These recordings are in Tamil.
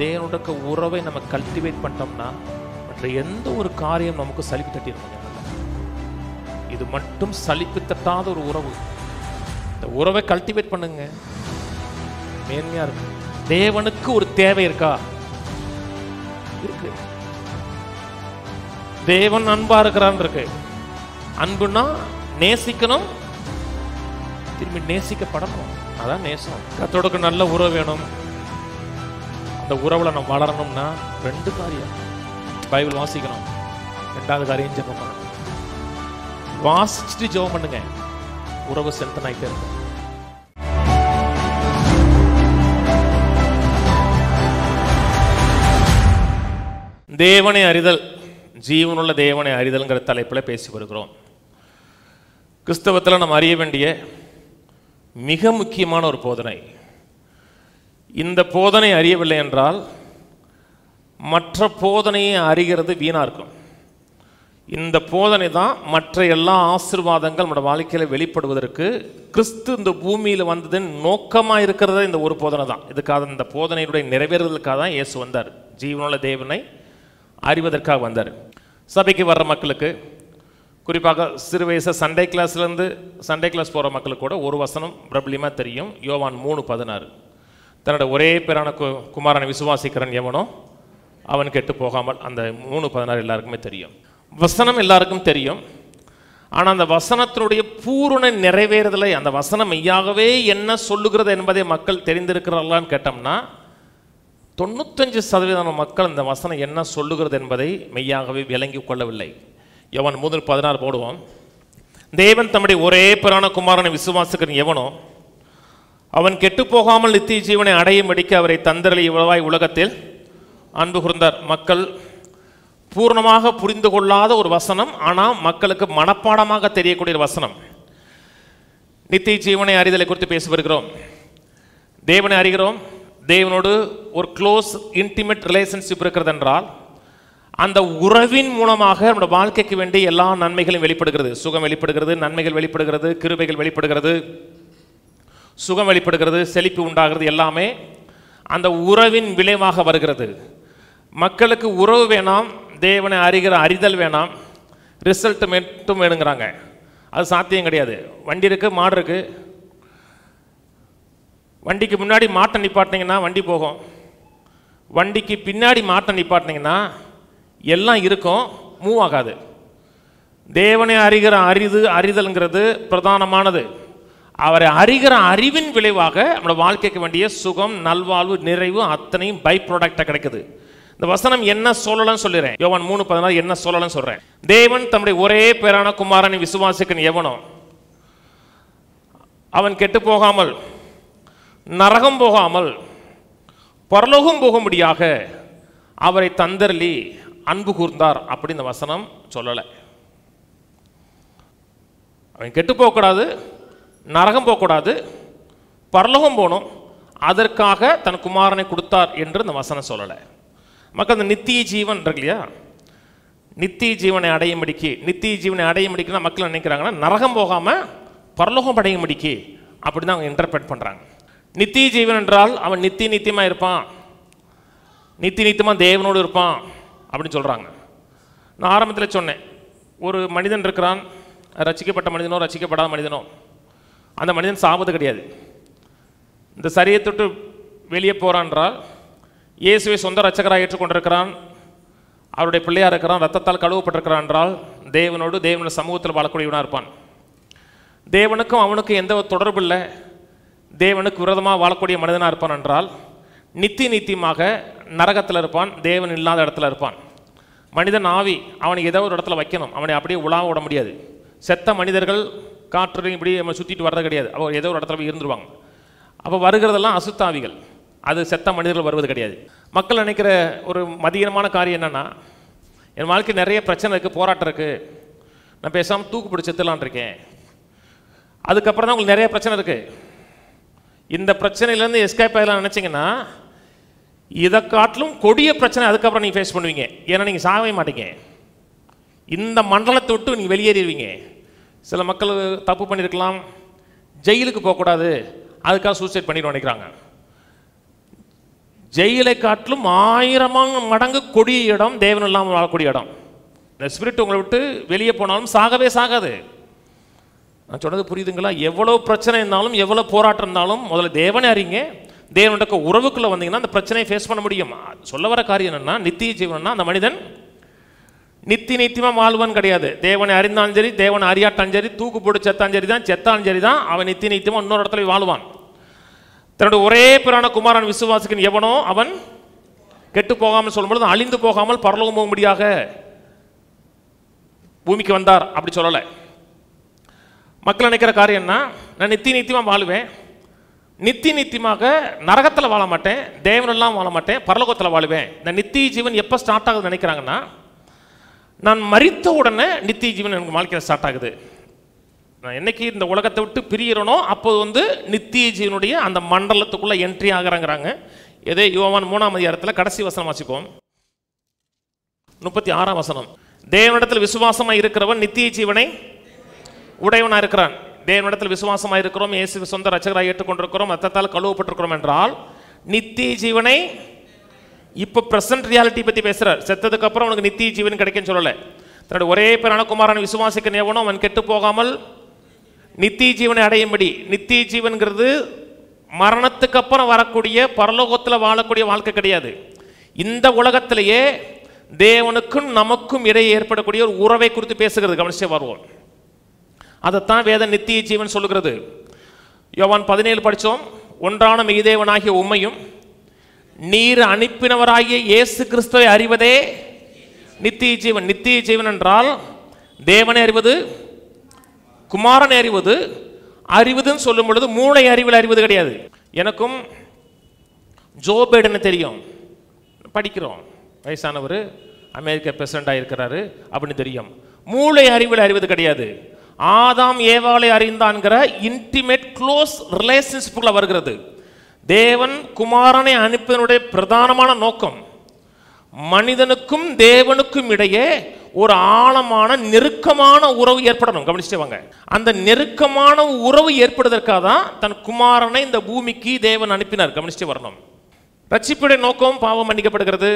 தேவனுடைய உறவை நம்ம கல்டிவேட் பண்ணிட்டோம்னா மற்ற எந்த ஒரு காரியம் நமக்கு சலிப்பு தட்டிடும். இது மட்டும் சலிப்பு தட்டாத ஒரு உறவு. இந்த உறவை கல்டிவேட் பண்ணுங்க, மேன்மையா இருக்கு. தேவனுக்கு ஒரு தேவை இருக்கா? இருக்கு. தேவன் அன்பா இருக்கிறான் இருக்கு. அன்புனா நேசிக்கணும், திரும்பி நேசிக்கப்படணும். அதான் நேசம். கர்த்தரோட நல்ல உறவு வேணும். அந்த உறவுல நம்ம வளரணும்னா 2 காரியம். பைபிள் வாசிக்கணும், 2வது காரியம் ஜெபம் பண்ணணும். வாசிச்சுட்டு ஜெபம் பண்ணுங்க, உறவு ஸ்ட்ரென்தன் ஆயிட்டே இருக்கும். தேவனை அறிதல், ஜீவனுள்ள தேவனை அறிதல்ங்கிற தலைப்பில் பேசி வருகிறோம். கிறிஸ்தவத்தில் நம்ம அறிய வேண்டிய மிக முக்கியமான ஒரு போதனை. இந்த போதனை அறியவில்லை என்றால் மற்ற போதனையை அறிகிறது வீணாக இருக்கும். இந்த போதனை தான் மற்ற எல்லா ஆசீர்வாதங்கள் நம்மளோட வாழ்க்கையில் வெளிப்படுவதற்கு கிறிஸ்து இந்த பூமியில் வந்ததன் நோக்கமாக இருக்கிறத இந்த ஒரு போதனை தான். இதுக்காக இந்த போதனையுடைய நிறைவேறுவதற்காக தான் இயேசு வந்தார். ஜீவனுள்ள தேவனை அறிவதற்காக வந்தார். சபைக்கு வர்ற மக்களுக்கு, குறிப்பாக சிறு வயசு சண்டே கிளாஸ் போகிற மக்களுக்கு கூட ஒரு வசனம் பிரபலியமாக தெரியும். யோவான் 3:16. தன்னோட ஒரே பேரான குமாரனை விசுவாசிக்கிறன் எவனோ அவன் கெட்டு போகாமல். அந்த 3:16 எல்லாருக்குமே தெரியும். வசனம் எல்லாருக்கும் தெரியும். ஆனால் அந்த வசனத்தினுடைய பூரண நிறைவேறுதலை, அந்த வசனம் மெய்யாகவே என்ன சொல்லுகிறது என்பதை மக்கள் தெரிந்திருக்கிறார்களான்னு கேட்டோம்னா 95% மக்கள் இந்த வசனம் என்ன சொல்லுகிறது என்பதை மெய்யாகவே விளங்கி கொள்ளவில்லை. யோவான் 3:16 போடுவோம். தேவன் தம்முடைய ஒரே பேரான குமாரனை விசுவாசிக்கிறன் எவனோ அவன் கெட்டு போகாமல் நித்திய ஜீவனை அடையும்படிக்க அவரை தந்தரளி இவ்வளவாய் உலகத்தில் அன்பு கூர்ந்தார். மக்கள் பூர்ணமாக புரிந்து கொள்ளாத ஒரு வசனம், ஆனால் மக்களுக்கு மனப்பாடமாக தெரியக்கூடிய ஒரு வசனம். நித்திய ஜீவனை அறிதலை குறித்து பேசி வருகிறோம். தேவனை அறிகிறோம். தேவனோடு ஒரு க்ளோஸ் இன்டிமேட் ரிலேஷன்ஷிப் இருக்கிறது என்றால் அந்த உறவின் மூலமாக நம்முடைய வாழ்க்கைக்கு வேண்டிய எல்லா நன்மைகளும் வெளிப்படுகிறது. சுகம் வெளிப்படுகிறது, நன்மைகள் வெளிப்படுகிறது, கிருபைகள் வெளிப்படுகிறது, சுகம் வெளிப்படுகிறது, செழிப்பு உண்டாகிறது. எல்லாமே அந்த உறவின் விளைவாக வருகிறது. மக்களுக்கு உறவு வேணாம், தேவனை அறிகிற அறிதல் வேணாம், ரிசல்ட் மட்டும் வேணுங்கிறாங்க. அது சாத்தியம் கிடையாது. வண்டி இருக்குது, மாடு இருக்குது. வண்டிக்கு முன்னாடி மாட்டை நிப்பாட்டினீங்கன்னா வண்டி போகும். வண்டிக்கு பின்னாடி மாட்டை நிப்பாட்டினீங்கன்னா எல்லாம் இருக்கும், மூவ் ஆகாது. தேவனை அறிகிற அறிதல்ங்கிறது பிரதானமானது. அவரை அறிகிற அறிவின் விளைவாக நம்மளோட வாழ்க்கைக்கு வேண்டிய சுகம், நல்வாழ்வு, நிறைவு அத்தனையும் பை ப்ராடக்டாக கிடைக்குது. இந்த வசனம் என்ன சொல்லலன்னு சொல்லிடுறேன். யோவான் 3:16 என்ன சொல்லலன்னு சொல்றேன். தேவன் தம்முடைய ஒரே பேரான குமாரனை விசுவாசிக்கன் எவனோ அவன் கெட்டு போகாமல், நரகம் போகாமல், பரலோகம் போகும்படியாக அவரை தந்தரளி அன்பு கூர்ந்தார். அப்படி இந்த வசனம் சொல்லலை. அவன் கெட்டு போகக்கூடாது, நரகம் போகக்கூடாது, பரலோகம் போகணும், அதற்காக தன் குமாரனை கொடுத்தார் என்று இந்த வசனம் சொல்லலை. மக்கள் அந்த நித்திய ஜீவன் இருக்கு இல்லையா, நித்திய ஜீவனை அடையும்படிக்கு, நித்திய ஜீவனை அடையும்படிக்குன்னா மக்கள் நினைக்கிறாங்கன்னா நரகம் போகாமல் பரலோகம் அடையும்படிக்கு, அப்படி தான் அவங்க இன்டர்பிரட் பண்ணுறாங்க. நித்திய ஜீவன் என்றால் அவன் நித்தியமாக இருப்பான், நித்தியமாக தேவனோடு இருப்பான் அப்படின்னு சொல்கிறாங்க. நான் ஆரம்பத்தில் சொன்னேன், ஒரு மனிதன் இருக்கிறான், ரட்சிக்கப்பட்ட மனிதனோ ரட்சிக்கப்படாத மனிதனோ, அந்த மனிதன் சாவது கிடையாது. இந்த சரீரத்தை வெளியே போகிறான் என்றால் இயேசுவை சொந்த ரட்சகராக ஏற்றுக்கொண்டிருக்கிறான், அவருடைய பிள்ளையாக இருக்கிறான், ரத்தத்தால் கழுவப்பட்டிருக்கிறான் என்றால் தேவனுடைய சமூகத்தில் வாழக்கூடியவனாக இருப்பான். தேவனுக்கும் அவனுக்கும் எந்த தொடர்பு இல்லை, தேவனுக்கு விரோதமாக வாழக்கூடிய மனிதனாக இருப்பான் என்றால் நித்தியமாக நரகத்தில் இருப்பான், தேவன் இல்லாத இடத்துல இருப்பான். மனிதன் ஆவி, அவனை ஏதோ ஒரு இடத்துல வைக்கணும், அவனை அப்படியே உலாவ விட முடியாது. செத்த மனிதர்கள் காற்று இப்படி நம்ம சுற்றிட்டு வர்றது கிடையாது, அவள் ஏதோ ஒரு இடத்துல போய் இருந்துருவாங்க. அப்போ வருகிறதெல்லாம் அசுத்தாவிகள், அது செத்த மனிதர்கள் வருவது கிடையாது. மக்கள் நினைக்கிற ஒரு மதியமான காரியம் என்னென்னா, என் வாழ்க்கை நிறைய பிரச்சனை இருக்குது, போராட்டம் இருக்குது, நான் பேசாமல் தூக்கு பிடிச்சி செத்துலான் இருக்கேன். அதுக்கப்புறம் தான் உங்களுக்கு நிறைய பிரச்சனை இருக்குது. இந்த பிரச்சனையிலேருந்து எஸ்கேப் ஆகலாம் நினச்சிங்கன்னா இதை காட்டிலும் கொடிய பிரச்சனை அதுக்கப்புறம் நீங்கள் ஃபேஸ் பண்ணுவீங்க. ஏன்னா நீங்கள் சாகவே மாட்டீங்க, இந்த மண்டலத்தை விட்டு நீங்கள் வெளியேறிடுவீங்க. சில மக்கள் தப்பு பண்ணியிருக்கலாம், ஜெயிலுக்கு போகக்கூடாது, அதுக்காக சூசைட் பண்ணிட்டு நினைக்கிறாங்க. ஜெயிலை காட்டிலும் 1000 மடங்கு கொடிய இடம் தேவன் இல்லாமல் வாழக்கூடிய இடம். இந்த ஸ்பிரிட் உங்களை விட்டு வெளியே போனாலும் சாகவே சாகாது. நான் சொன்னது புரியுதுங்களா? எவ்வளோ பிரச்சனை இருந்தாலும் எவ்வளோ போராட்டம் இருந்தாலும் முதல்ல தேவனே அறிங்க. தேவனுடைய உறவுக்குள்ளே வந்தீங்கன்னா அந்த பிரச்சனையை ஃபேஸ் பண்ண முடியும். சொல்ல வர காரியம் என்னென்னா, நித்திய ஜீவன்னா அந்த மனிதன் நித்தியமாக வாழ்வான் கிடையாது. தேவனை அறிந்தாலும் சரி, தேவனை அறியாட்டாலும் சரி, தூக்கு போட்டு செத்தாலும் சரி தான், செத்தாலும் சரி தான், அவன் நித்தியமாக இன்னொரு இடத்துல வாழ்வான். தன்னுடைய ஒரே பிரான குமாரன் விசுவாசிக்கின் எவனோ அவன் கெட்டு போகாமல் சொல்லும்பொழுது அழிந்து போகாமல் பரலோகம் போகும்படியாக பூமிக்கு வந்தார் அப்படி சொல்லலை. மக்கள் நினைக்கிற காரியம் என்ன, நான் நித்தியமாக வாழுவேன், நித்தியமாக நரகத்தில் வாழ மாட்டேன், தேவனெல்லாம் வாழ மாட்டேன், பரலோகத்தில் வாழுவேன். இந்த நித்திய ஜீவன் எப்போ ஸ்டார்ட் ஆகுதுன்னு நினைக்கிறாங்கன்னா, நான் மரித்த உடனே நித்திய ஜீவன் எனக்கு வாழ்க்கையில் ஸ்டார்ட் ஆகுது. நான் என்னைக்கு இந்த உலகத்தை விட்டு பிரியறனோ அப்போது நித்திய ஜீவனுடைய அந்த மண்டலத்துக்குள்ளே என்ட்ரி ஆகிறாங்கிறாங்க. இதே யோவான் 3ஆம் அதிகாரத்தில் கடைசி வசனம் வாசிப்போம். 36ஆம் வசனம். தேவனிடத்தில் விசுவாசமாக இருக்கிறவன் நித்திய ஜீவனை உடையவனாக இருக்கிறான். தேவனிடத்தில் விசுவாசமாக இருக்கிறோம், இயேசு சொந்த ரட்சகராக ஏற்றுக்கொண்டிருக்கிறோம், ரத்தத்தால் கழுவப்பட்டிருக்கிறோம் என்றால் நித்திய ஜீவனை, இப்போ பிரசன்ட் ரியாலிட்டி பற்றி பேசுகிறார். செத்ததுக்கு அப்புறம் அவனுக்கு நித்திய ஜீவன் கிடைக்குன்னு சொல்லலை. தன்னுடைய ஒரே பேரான குமாரன் விசுவாசிக்க எவனோ அவன் கெட்டு போகாமல் நித்திய ஜீவனை அடையும்படி. நித்திய ஜீவன்கிறது மரணத்துக்கு அப்புறம் வரக்கூடிய பரலோகத்தில் வாழக்கூடிய வாழ்க்கை கிடையாது. இந்த உலகத்திலேயே தேவனுக்கும் நமக்கும் இடையே ஏற்படக்கூடிய ஒரு உறவை குறித்து பேசுகிறது. கவனிச்சே வருவோம். அதைத்தான் வேத நித்திய ஜீவன் சொல்லுகிறது. யோவான் 17 படித்தோம். ஒன்றான மெய்தேவனாகிய உம்மையும் நீர் அனுப்பினவராகிய இயேசு கிறிஸ்துவை அறிவதே நித்திய ஜீவன். நித்திய ஜீவன் என்றால் தேவனை அறிவது, குமாரனை அறிவது. அறிவதுன்னு சொல்லும் பொழுது மூளை அறிவில் அறிவது கிடையாது. எனக்கும் ஜோ பைடனை தெரியும், படிக்கிறோம், வயசானவர், அமெரிக்கா பிரசிடண்டாக இருக்கிறாரு அப்படின்னு தெரியும். மூளை அறிவில் அறிவது கிடையாது. ஆதாம் ஏவாளை அறிந்தான்கிற இன்டிமேட் க்ளோஸ் ரிலேஷன்ஷிப்புக்குள்ள வருகிறது. தேவன் குமாரனை அனுப்பினுடைய பிரதானமான நோக்கம் மனிதனுக்கும் தேவனுக்கும் இடையே ஒரு ஆழமான நெருக்கமான உறவு ஏற்படணும். கவனிச்சுட்டு வாங்க. அந்த நெருக்கமான உறவு ஏற்படுவதற்காக தான் தன் குமாரனை இந்த பூமிக்கு தேவன் அனுப்பினார். கவனிச்சுட்டு வரணும். ரட்சிப்புடைய நோக்கம் பாவம் மன்னிக்கப்படுகிறது,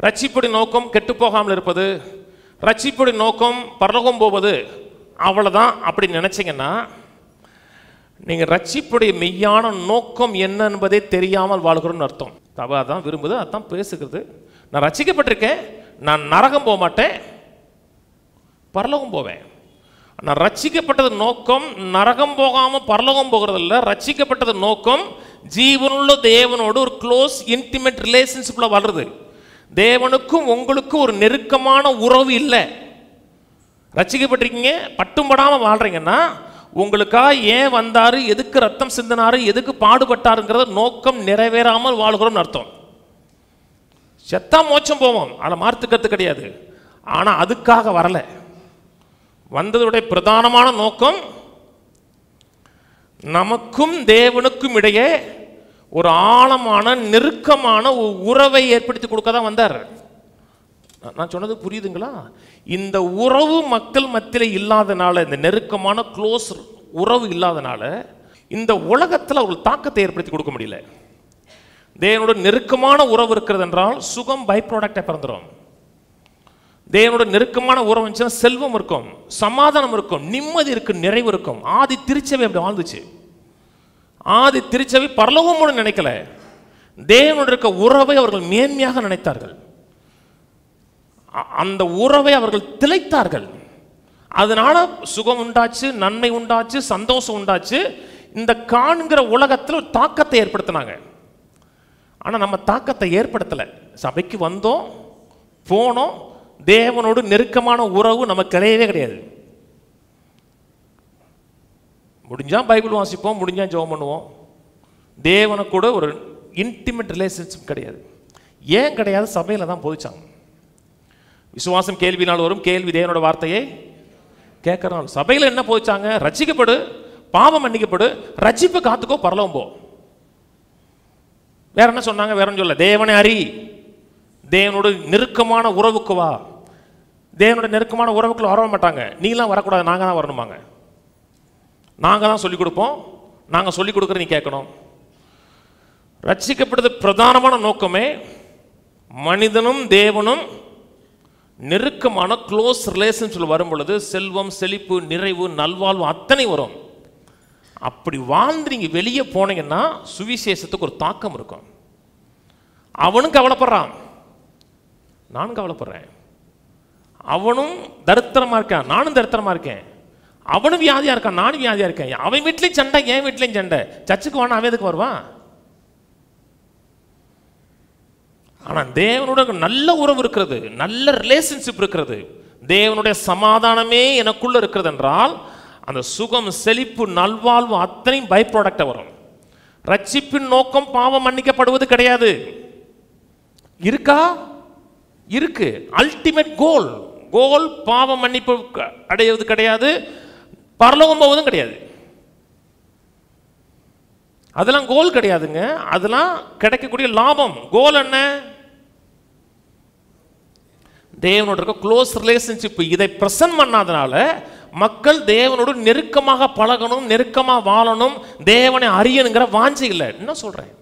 ரட்சிப்புடைய நோக்கம் கெட்டு போகாமல் இருப்பது, ரட்சிப்புடைய நோக்கம் பரலோகம் போவது. அவ்வளோதான். அப்படி நினைச்சிங்கன்னா நீங்கள் ரட்சிப்புடைய மெய்யான நோக்கம் என்ன என்பதை தெரியாமல் வாழ்கிறோன்னு அர்த்தம். தவா தான் விரும்புது, அதான் பேசுகிறது. நான் ரட்சிக்கப்பட்டிருக்கேன், நான் நரகம் போக மாட்டேன், பரலோகம் போவேன். நான் ரட்சிக்கப்பட்டது நோக்கம் நரகம் போகாமல் பரலோகம் போகிறதில்ல. ரட்சிக்கப்பட்டது நோக்கம் ஜீவனுள்ள தேவனோடு ஒரு க்ளோஸ் இன்டிமேட் ரிலேஷன்ஷிப்ல வாழ்றது. தேவனுக்கும் உங்களுக்கும் ஒரு நெருக்கமான உறவு இல்லை. ரட்சிக்கப்பட்டிருக்கீங்க, பட்டும்படாமல் வாழ்றீங்கன்னா உங்களுக்காக ஏன் வந்தாரு, எதுக்கு ரத்தம் சிந்தினாரு, எதுக்கு பாடுபட்டாருங்கிறத நோக்கம் நிறைவேறாமல் வாழ்கிறோம்னு அர்த்தம். செத்தா மோட்சம் போவோம், அதில் மாற்றுக்கிறது கிடையாது. ஆனால் அதுக்காக வரல. வந்ததுடைய பிரதானமான நோக்கம் நமக்கும் தேவனுக்கும் இடையே ஒரு ஆழமான நெருக்கமான உறவை ஏற்படுத்தி கொடுக்க தான் வந்தார். நான் சொன்னது புரியுதுங்களா? இந்த உறவு மக்கள் மத்தியில் இல்லாதனால, இந்த நெருக்கமான க்ளோஸ் உறவு இல்லாதனால இந்த உலகத்தில் அவர்கள் தாக்கத்தை ஏற்படுத்தி கொடுக்க முடியல. தேவனோட நெருக்கமான உறவு இருக்கிறது என்றால் சுகம் பை ப்ராடக்டாக பிறந்துடும். தேவனோட நெருக்கமான உறவு இருந்துச்சுன்னா செல்வம் இருக்கும், சமாதானம் இருக்கும், நிம்மதி இருக்கு, நிறைவு இருக்கும். ஆதி திருச்சபை அப்படி வாழ்ந்துச்சு. ஆதி திருச்சபை பரலோகமோடு நினைக்கல, தேவனோட இருக்க உறவை அவர்கள் மேன்மையாக நினைத்தார்கள். அந்த உறவை அவர்கள் திளைத்தார்கள். அதனால சுகம் உண்டாச்சு, நன்மை உண்டாச்சு, சந்தோஷம் உண்டாச்சு. இந்த காண்கிற உலகத்தில் ஒரு தாக்கத்தை ஏற்படுத்தினாங்க. ஆனால் நம்ம தாக்கத்தை ஏற்படுத்தலை. சபைக்கு வந்தோம், போனோம், தேவனோடு நெருக்கமான உறவு நமக்கு கிடையவே கிடையாது. முடிஞ்சா பைபிள் வாசிப்போம், முடிஞ்சா ஜெபம் பண்ணுவோம். தேவனை கூட ஒரு இன்டிமேட் ரிலேஷன்ஷிப் கிடையாது. ஏன் கிடையாது? சபையில் தான் போதிச்சாங்க. விசுவாசம் கேள்வினால் வரும், கேள்வி தேவனோட வார்த்தையை கேட்கறான். சபையில் என்ன போதிச்சாங்க? ரட்சிக்கப்படு, பாவம் மன்னிக்கப்படு, ரட்சிப்பு காத்துக்கோ, பரலோகம் போ. வேற என்ன சொன்னாங்க? வேற சொல்ல, தேவனை அறி, தேவனோட நெருக்கமான உறவுக்கு வா. தேவனோட நெருக்கமான உறவுக்குள்ள வர மாட்டாங்க. நீலாம் வரக்கூடாது, நாங்கள் தான் வரணுமாங்க. நாங்கள் தான் சொல்லிக் கொடுப்போம், நாங்கள் சொல்லிக் கொடுக்குற நீ கேட்கணும். ரட்சிக்கப்படுறது பிரதானமான நோக்கமே மனிதனும் தேவனும் நெருக்கமான க்ளோஸ் ரிலேஷன்ஷிப் வரும் பொழுது செல்வம், செழிப்பு, நிறைவு, நல்வாழ்வு அத்தனை வரும். அப்படி வாழ்ந்து நீங்கள் வெளியே போனீங்கன்னா சுவிசேஷத்துக்கு ஒரு தாக்கம் இருக்கும். அவனும் கவலைப்படுறான், நானும் கவலைப்படுறேன். அவனும் தரித்திரமாக இருக்கான், நானும் தரித்திரமாக இருக்கேன். அவனும் வியாதியாக இருக்கான், நானும் வியாதியாக இருக்கேன். அவன் வீட்லேயும் சண்டை, என் வீட்லேயும் சண்டை. சர்ச்சுக்கு வானா அவன் எதுக்கு வருவான்? ஆனால் தேவனோட நல்ல உறவு இருக்கிறது, நல்ல ரிலேஷன்ஷிப் இருக்கிறது, தேவனுடைய சமாதானமே எனக்குள்ள இருக்கிறது என்றால் அந்த சுகம், செழிப்பு, நல்வாழ்வு அத்தனையும் பை ப்ராடக்டாக வரும். ரட்சிப்பின் நோக்கம் பாவம் மன்னிக்கப்படுவது கிடையாது. இருக்கா? இருக்கு. அல்டிமேட் கோல் பாவம் மன்னிப்பு அடைவது கிடையாது, பரலோகம் போவதும் கிடையாது. அதெல்லாம் கோல் கிடையாதுங்க. அதெல்லாம் கிடைக்கக்கூடிய லாபம். கோல் என்ன? தேவனோட இருக்க க்ளோஸ் ரிலேஷன்ஷிப். இதை பிரசன்ட் பண்ணாதனால மக்கள் தேவனோடு நெருக்கமாக பழகணும், நெருக்கமாக வாழணும், தேவனை அறியணுங்கிற வாஞ்சி இல்லை. என்ன சொல்றேன்?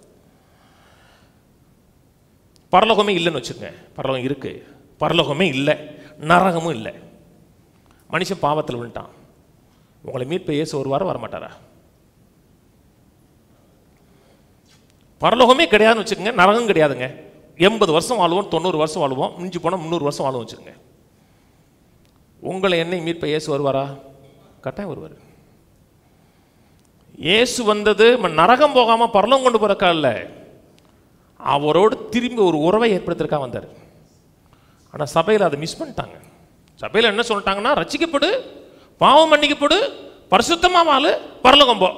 பரலோகமே இல்லைன்னு வச்சுக்கோங்க. பரலோகம் இருக்கு, பரலோகமே இல்லை, நரகமும் இல்லை. மனுஷன் பாவத்தில் விட்டான். உங்களை மீட்ப இயேசு ஒரு வாரம் வரமாட்டாரா? பரலோகமே கிடையாதுன்னு வச்சுக்கோங்க, நரகம் கிடையாதுங்க. 80 வருஷம் வாழ்வோம், 90 வருஷம் வாழ்வோம், மிஞ்சி போனால் 300 வருஷம் வாழ்வோம் வச்சுக்கோங்க. உங்களை என்னை மீட்ப இயேசு வருவாரா? கட்டாயம் வருவார். இயேசு வந்தது நரகம் போகாமல் பரலோகம் கொண்டு போறக்கா இல்லை, அவரோடு திரும்பி ஒரு உறவை ஏற்படுத்திருக்கா வந்தார். ஆனால் சபையில் அதை மிஸ் பண்ணிட்டாங்க. சபையில் என்ன சொல்லிட்டாங்கன்னா, ரட்சிக்கப்படு, பாவம் மன்னிக்கப்படு, பரிசுத்தமாக வாழு, பரலோகம் போ.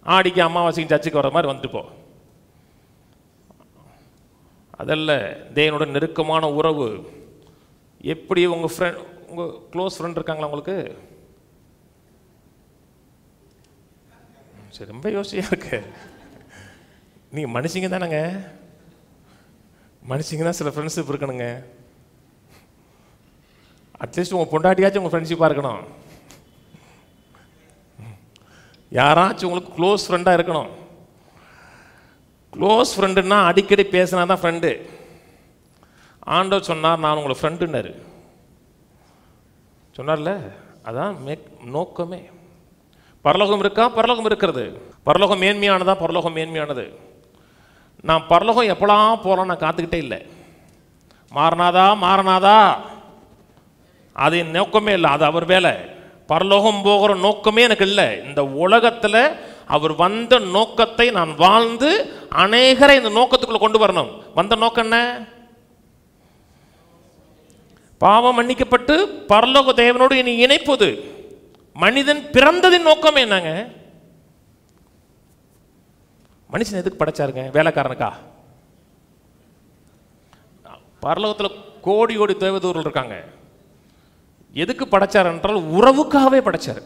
ஆடிக்கு அமாவாசைக்கு சர்ச்சுக்கு வர மாதிரி வந்துட்டு போ. அதல்ல தேவனோட நெருக்கமான உறவு. எப்படி உங்கள் ஃப்ரெண்ட், உங்கள் க்ளோஸ் ஃப்ரெண்ட் இருக்காங்களா உங்களுக்கு? சரி, ரொம்ப யோசியா இருக்கு. நீங்கள் மனுஷங்க தானேங்க, மனுஷங்க தான் சில ஃப்ரெண்ட்ஷிப் இருக்கணுங்க. அட்லீஸ்ட் உங்கள் பொண்டாட்டியாச்சும் உங்கள் ஃப்ரெண்ட்ஷிப்பாக இருக்கணும். யாராச்சும் உங்களுக்கு க்ளோஸ் ஃப்ரெண்டாக இருக்கணும். க்ளோஸ் ஃப்ரெண்டுன்னா அடிக்கடி பேசினா தான் ஃப்ரெண்டு. ஆண்டவர் சொன்னார், நான் உங்களை ஃப்ரெண்டுன்னாரு சொன்னார்ல. அதான் நோக்கமே. பரலோகம் இருக்கா? பரலோகம் இருக்கிறது. பரலோகம் மேன்மையானதா? பரலோகம் மேன்மையானது. நான் பரலோகம் எப்பலாம் போகலாம் நான் காத்துக்கிட்டே இல்லை. மாறினாதா அது என் நோக்கமே இல்லை, அது அவர் வேலை. பரலோகம் போகிற நோக்கமே எனக்கு இல்லை. இந்த உலகத்தில் அவர் வந்த நோக்கத்தை நான் வாழ்ந்து அநேகரை இந்த நோக்கத்துக்குள்ள கொண்டு வரணும். வந்த நோக்கம் என்ன? பாவம் மன்னிக்கப்பட்டு பரலோக தேவனோடு இனி இணைப்பது. மனிதன் பிறந்ததின் நோக்கம் என்னங்க? மனுஷன் எதுக்கு படைச்சாருங்க? வேலைக்காரனுக்கா? பரலோகத்தில் கோடி கோடி தேவதூர்கள் இருக்காங்க. எதுக்கு படைச்சார் என்றால் உறவுக்காகவே படைச்சார்.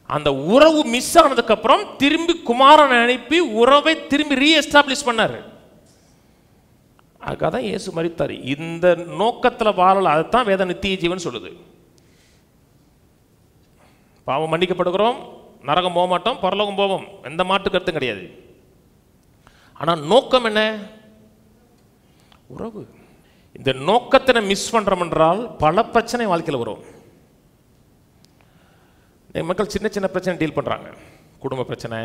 அந்த உறவு மிஸ் ஆனதுக்கு அப்புறம் திரும்பி குமாரனை அனுப்பி உறவை திரும்பி ரீஎஸ்டாப்ளிஷ் பண்ணார். அதுக்காக தான் இயேசு மரித்தார். இந்த நோக்கத்தில் வாழல. அதுதான் வேத நித்திய ஜீவன் சொல்லுது. பாவம் மன்னிக்கப்படுகிறோம், நரகம் போக மாட்டோம், பரலோகம் போவோம், எந்த மாட்டு கருத்தும் கிடையாது. ஆனால் நோக்கம் என்ன? உறவு. இந்த நோக்கத்தை மிஸ் பண்ணுறோம் என்றால் பல பிரச்சனை வாழ்க்கையில் வரும். மக்கள் சின்ன சின்ன பிரச்சனை டீல் பண்ணுறாங்க. குடும்ப பிரச்சனை,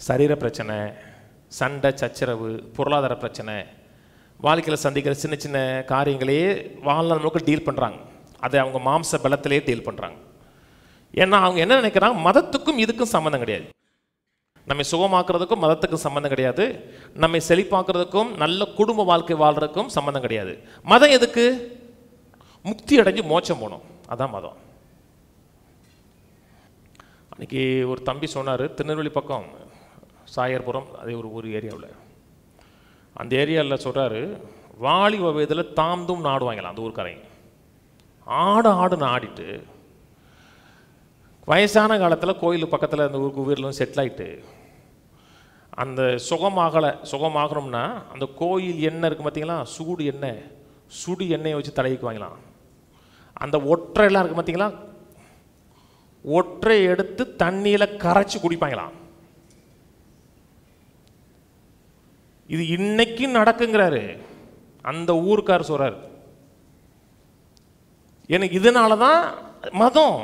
சரீர பிரச்சனை, சண்டை சச்சரவு, பொருளாதார பிரச்சனை, வாழ்க்கையில் சந்திக்கிற சின்ன சின்ன காரியங்களையே வாழ்நாள் மக்கள் டீல் பண்ணுறாங்க. அதை அவங்க மாம்ச பலத்திலே டீல் பண்ணுறாங்க. ஏன்னா அவங்க என்ன நினைக்கிறாங்க, மதத்துக்கும் இதுக்கும் சம்மந்தம் கிடையாது. நம்மை சுகமாக்குறதுக்கும் மதத்துக்கும் சம்மந்தம் கிடையாது. நம்மை செழிப்பாக்குறதுக்கும் நல்ல குடும்ப வாழ்க்கை வாழ்றதுக்கும் சம்மந்தம் கிடையாது. மதம் எதுக்கு? முக்தி அடைஞ்சு மோட்சம் போகணும், அதான் மதம். அன்றைக்கி ஒரு தம்பி சொன்னார், திருநெல்வேலி பக்கம் சாயர்புரம், அதே ஒரு ஏரியாவில், அந்த ஏரியாவில் சொல்கிறாரு, வாலிப வயதில் தாம்தும் நாடுவாங்களாம் அந்த ஊருக்காரங்க. ஆடுன்னு ஆடிட்டு வயசான காலத்தில் கோயில் பக்கத்தில் அந்த ஊருக்கு வீட்டில் செட்டில் ஆகிட்டு அந்த சுகமாகணும்னா அந்த கோயில் எண்ணெய் இருக்குது பார்த்தீங்களா, சுடு எண்ணெயை வச்சு தலைக்கு வாங்கலாம். அந்த ஒற்றையெல்லாம் இருக்குது பார்த்தீங்களா, ஒற்றை எடுத்து தண்ணியில கரைச்சு குடிப்பாங்களாம். இது இன்னைக்கு நடக்குங்கிறாரு அந்த ஊருக்கார் சொல்றாரு. எனக்கு இதனாலதான் மதம்,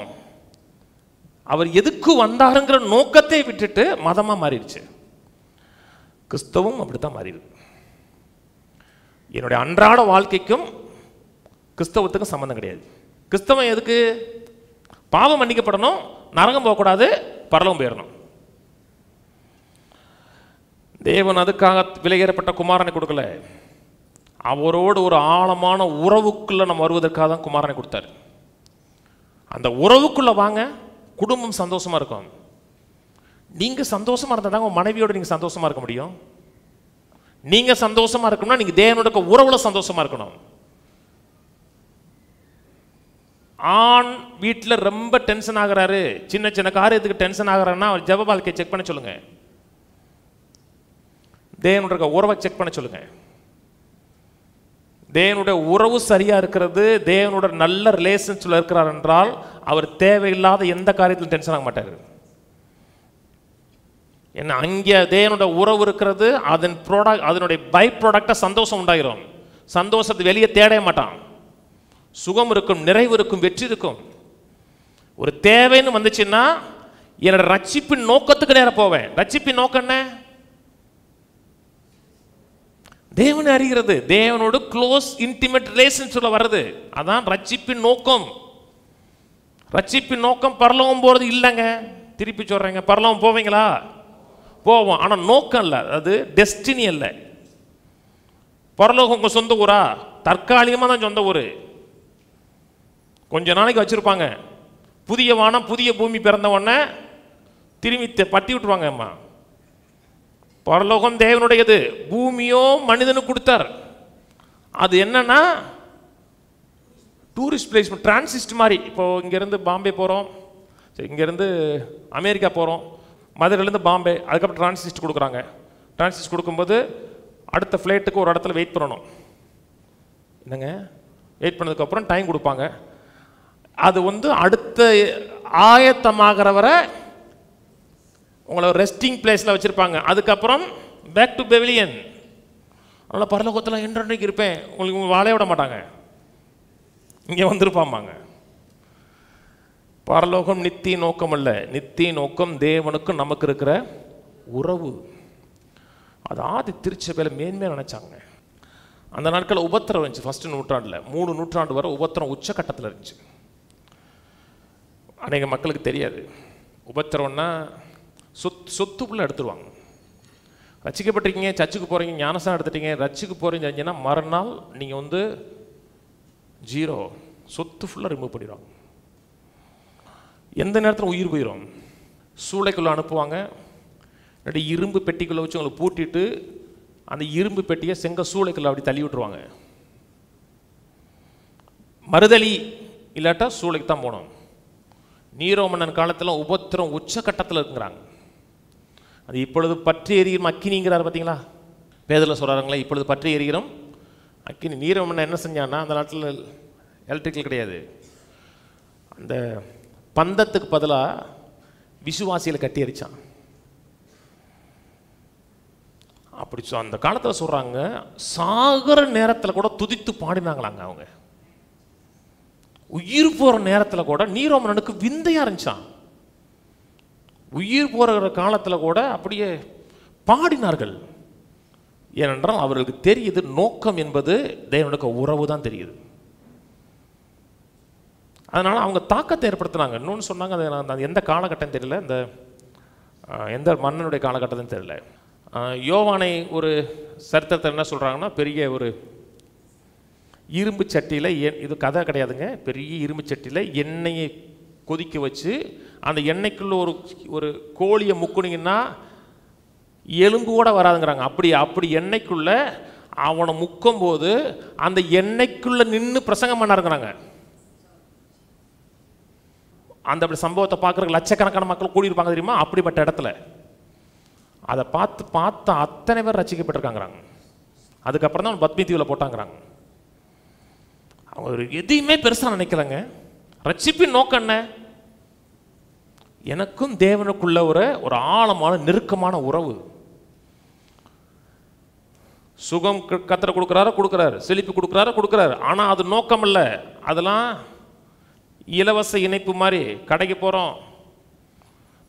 அவர் எதுக்கு வந்தாருங்கிற நோக்கத்தை விட்டுட்டு மதமா மாறிடுச்சு. கிறிஸ்தவம் அப்படித்தான் மாறிடுது. என்னுடைய அன்றாட வாழ்க்கைக்கும் கிறிஸ்தவத்துக்கும் சம்பந்தம் கிடையாது. கிறிஸ்தவம் எதுக்கு? பாவம் மன்னிக்கப்படணும், நரகம் போகக்கூடாது, பரலோகம் போயிடணும். தேவன் அதுக்காக விலையேறப்பட்ட குமாரனை கொடுக்கல, அவரோடு ஒரு ஆழமான உறவுக்குள்ள நம்ம வருவதற்காக தான் குமாரனை கொடுத்தாரு. அந்த உறவுக்குள்ள வாங்க, குடும்பம் சந்தோஷமா இருக்கும். நீங்க சந்தோஷமா இருந்தா தான் உங்க மனைவியோட நீங்க சந்தோஷமா இருக்க முடியும். நீங்க சந்தோஷமா இருக்கணும்னா நீங்க தேவனோட உறவுல சந்தோஷமா இருக்கணும். ஆண் வீட்டில் ரொம்ப டென்ஷன் ஆகிறாரு, சின்ன சின்ன காரியத்துக்கு டென்ஷன் ஆகிறாருன்னா அவர் ஜெப வாழ்க்கையை செக் பண்ண சொல்லுங்க, தேவனுடைய உறவை செக் பண்ண சொல்லுங்க. தேவனுடைய உறவு சரியா இருக்கிறது, தேவனுடைய நல்ல ரிலேஷன்ஷிப்ல இருக்கிறார் என்றால் அவர் தேவையில்லாத எந்த காரியத்திலும் டென்ஷன் ஆக மாட்டார். என்ன அங்கே தேவனுடைய உறவு இருக்கிறது, அதன் ப்ராடக்ட், அதனுடைய பை ப்ராடக்டா சந்தோஷம் உண்டாயிரும். சந்தோஷத்தை வெளியே தேட மாட்டான். சுகம் இருக்கும், நிறைவு இருக்கும், வெற்றி இருக்கும். ஒரு தேவைன்னு வந்துச்சுன்னா என்னோட ரட்சிப்பின் நோக்கத்துக்கு நேரம் போவேன். ரட்சிப்பின் நோக்கம் என்ன? தேவனை அறிகிறது, தேவனோடு க்ளோஸ் இன்டிமேட் ரிலேஷன்ஷிப்ல வர்றது, அதான் ரட்சிப்பின் நோக்கம். ரட்சிப்பின் நோக்கம் பரலோகம் போறது இல்லைங்க. திருப்பி சொல்றேங்க, பரலோகம் போவீங்களா? போவோம், ஆனா நோக்கம் இல்லை, அது டெஸ்டினி அல்ல. பரலோகம் உங்க சொந்த ஊரா? தற்காலிகமா தான் சொந்த ஊரு, கொஞ்ச நாளைக்கு வச்சிருப்பாங்க. புதிய வானம் புதிய பூமி பிறந்த உடனே திரும்பி பட்டி விட்டுருவாங்க. அம்மா, பரலோகம் தேவனுடையது, பூமியோ மனிதனுக்கு கொடுத்தார். அது என்னன்னா டூரிஸ்ட் பிளேஸ், டிரான்சிஸ்ட் மாதிரி. இப்போ இங்கேருந்து பாம்பே போகிறோம், சரி, இங்கேருந்து அமெரிக்கா போகிறோம், மதுரையிலேருந்து பாம்பே, அதுக்கப்புறம் டிரான்சிஸ்ட் கொடுக்குறாங்க. டிரான்சிஸ்ட் கொடுக்கும்போது அடுத்த ஃப்ளைட்டுக்கு ஒரு இடத்துல வெயிட் பண்ணணும். என்னங்க, வெயிட் பண்ணதுக்கப்புறம் டைம் கொடுப்பாங்க. அது அடுத்த ஆயத்தமாகிற வரை உங்களை ரெஸ்டிங் பிளேஸில் வச்சுருப்பாங்க. அதுக்கப்புறம் பேக் டு பெவிலியன். அதனால் பரலோகத்தில் என்றைக்கு இருப்பேன், உங்களுக்கு வாழைய விட மாட்டாங்க, இங்கே வந்திருப்பாம்பாங்க. பரலோகம் நித்திய நோக்கம் அல்ல, நித்திய நோக்கம் தேவனுக்கும் நமக்கு இருக்கிற உறவு. அது ஆதி திருச்சபையில் மேன்மையாக நினச்சாங்க. அந்த நாட்களில் உபத்திரம் இருந்துச்சு. ஃபஸ்ட்டு நூற்றாண்டில் 3 நூற்றாண்டு வரை உபத்திரம் உச்சக்கட்டத்தில் இருந்துச்சு. அநேக மக்களுக்கு தெரியாது. உபத்திரம்னா சொத்துக்குள்ளே எடுத்துருவாங்க. ரட்சிக்கப்பட்டிருக்கீங்க, சர்ச்சுக்கு போகிறீங்க, ஞானஸ்தானம் எடுத்துட்டீங்க, ரட்சிக்கு போகிறீங்க செஞ்சீங்கன்னா மறுநாள் நீங்கள் ஜீரோ, சொத்து ஃபுல்லாக ரிமூவ் பண்ணிடுவாங்க. எந்த நேரத்தில் உயிர் போயிடும். சூளைக்குள்ளே அனுப்புவாங்க, இல்லாட்டி இரும்பு பெட்டிக்குள்ளே வச்சு உங்களை பூட்டிட்டு அந்த இரும்பு பெட்டியை செங்க சூளைக்குள்ளே அப்படி தள்ளி விட்டுருவாங்க. மறுதலி இல்லாட்டா சூளைக்கு தான் போகணும். நீரோ மன்னன் காலத்தில் உபத்திரம் உச்சக்கட்டத்தில் இருக்குங்கிறாங்க. அது இப்பொழுது பற்றி எரியும் அக்கினிங்கிறார் பார்த்தீங்களா? பேதரில் சொல்கிறாங்களே, இப்பொழுது பற்றி எரிகிறோம் அக்கினி. நீரோ மன்னன் என்ன செஞ்சான்னா, அந்த நாட்டில் எலக்ட்ரிக்கல் கிடையாது, அந்த பந்தத்துக்கு பதிலாக விசுவாசியில் கட்டி எரிச்சான். அப்படி அந்த காலத்தில் சொல்கிறாங்க, சாகர நேரத்தில் கூட துதித்து பாடினாங்களாங்க அவங்க. உயிர் போகிற நேரத்தில் கூட நீரோ மன்னனுக்கு விந்தையாக இருந்துச்சான். உயிர் போகிற காலத்தில் கூட அப்படியே பாடினார்கள். ஏனென்றால் அவர்களுக்கு தெரியுது, நோக்கம் என்பது தேவனுக்கு உறவு தான் தெரியுது. அதனால் அவங்க தாக்கத்தை ஏற்படுத்தினாங்க. இன்னொன்று சொன்னாங்க, அது எந்த காலகட்டம் தெரியல, இந்த எந்த மன்னனுடைய காலகட்டத்தையும் தெரியல. யோவானை ஒரு சரித்திரத்தை என்ன சொல்கிறாங்கன்னா, பெரிய ஒரு இரும்பு சட்டியில், இது கதை கிடையாதுங்க, பெரிய இரும்பு சட்டியில் எண்ணெயை கொதிக்க வச்சு அந்த எண்ணெய்க்குள்ளே ஒரு கோழியை முக்குனிங்கன்னா எலும்பு கூட வராதுங்கிறாங்க. அப்படி எண்ணெய்க்குள்ளே அவனை முக்கும் போது அந்த எண்ணெய்க்குள்ளே நின்று பிரசங்கம் பண்ணாருங்கிறாங்க. அந்த அப்படி சம்பவத்தை பார்க்குறதுக்கு லட்சக்கணக்கான மக்கள் கூடியிருப்பாங்க தெரியுமா? அப்படிப்பட்ட இடத்துல அதை பார்த்து அத்தனை பேர் ரசிக்கப்பட்டிருக்காங்கிறாங்க. அதுக்கப்புறம் தான் பத்மி தீவில் போட்டாங்கிறாங்க. அவங்க எதையுமே பெருசாக நினைக்கலங்க. ரட்சிப்பின் நோக்கம் என்ன? எனக்கும் தேவனுக்குள்ள ஒரு ஆழமான நெருக்கமான உறவு. சுகம் கர்த்தர் கொடுக்குறாரு, செழிப்பு கொடுக்குறாரு. ஆனால் அது நோக்கம் இல்லை. அதெல்லாம் இலவச இணைப்பு மாதிரி. கடைக்கு போகிறோம்,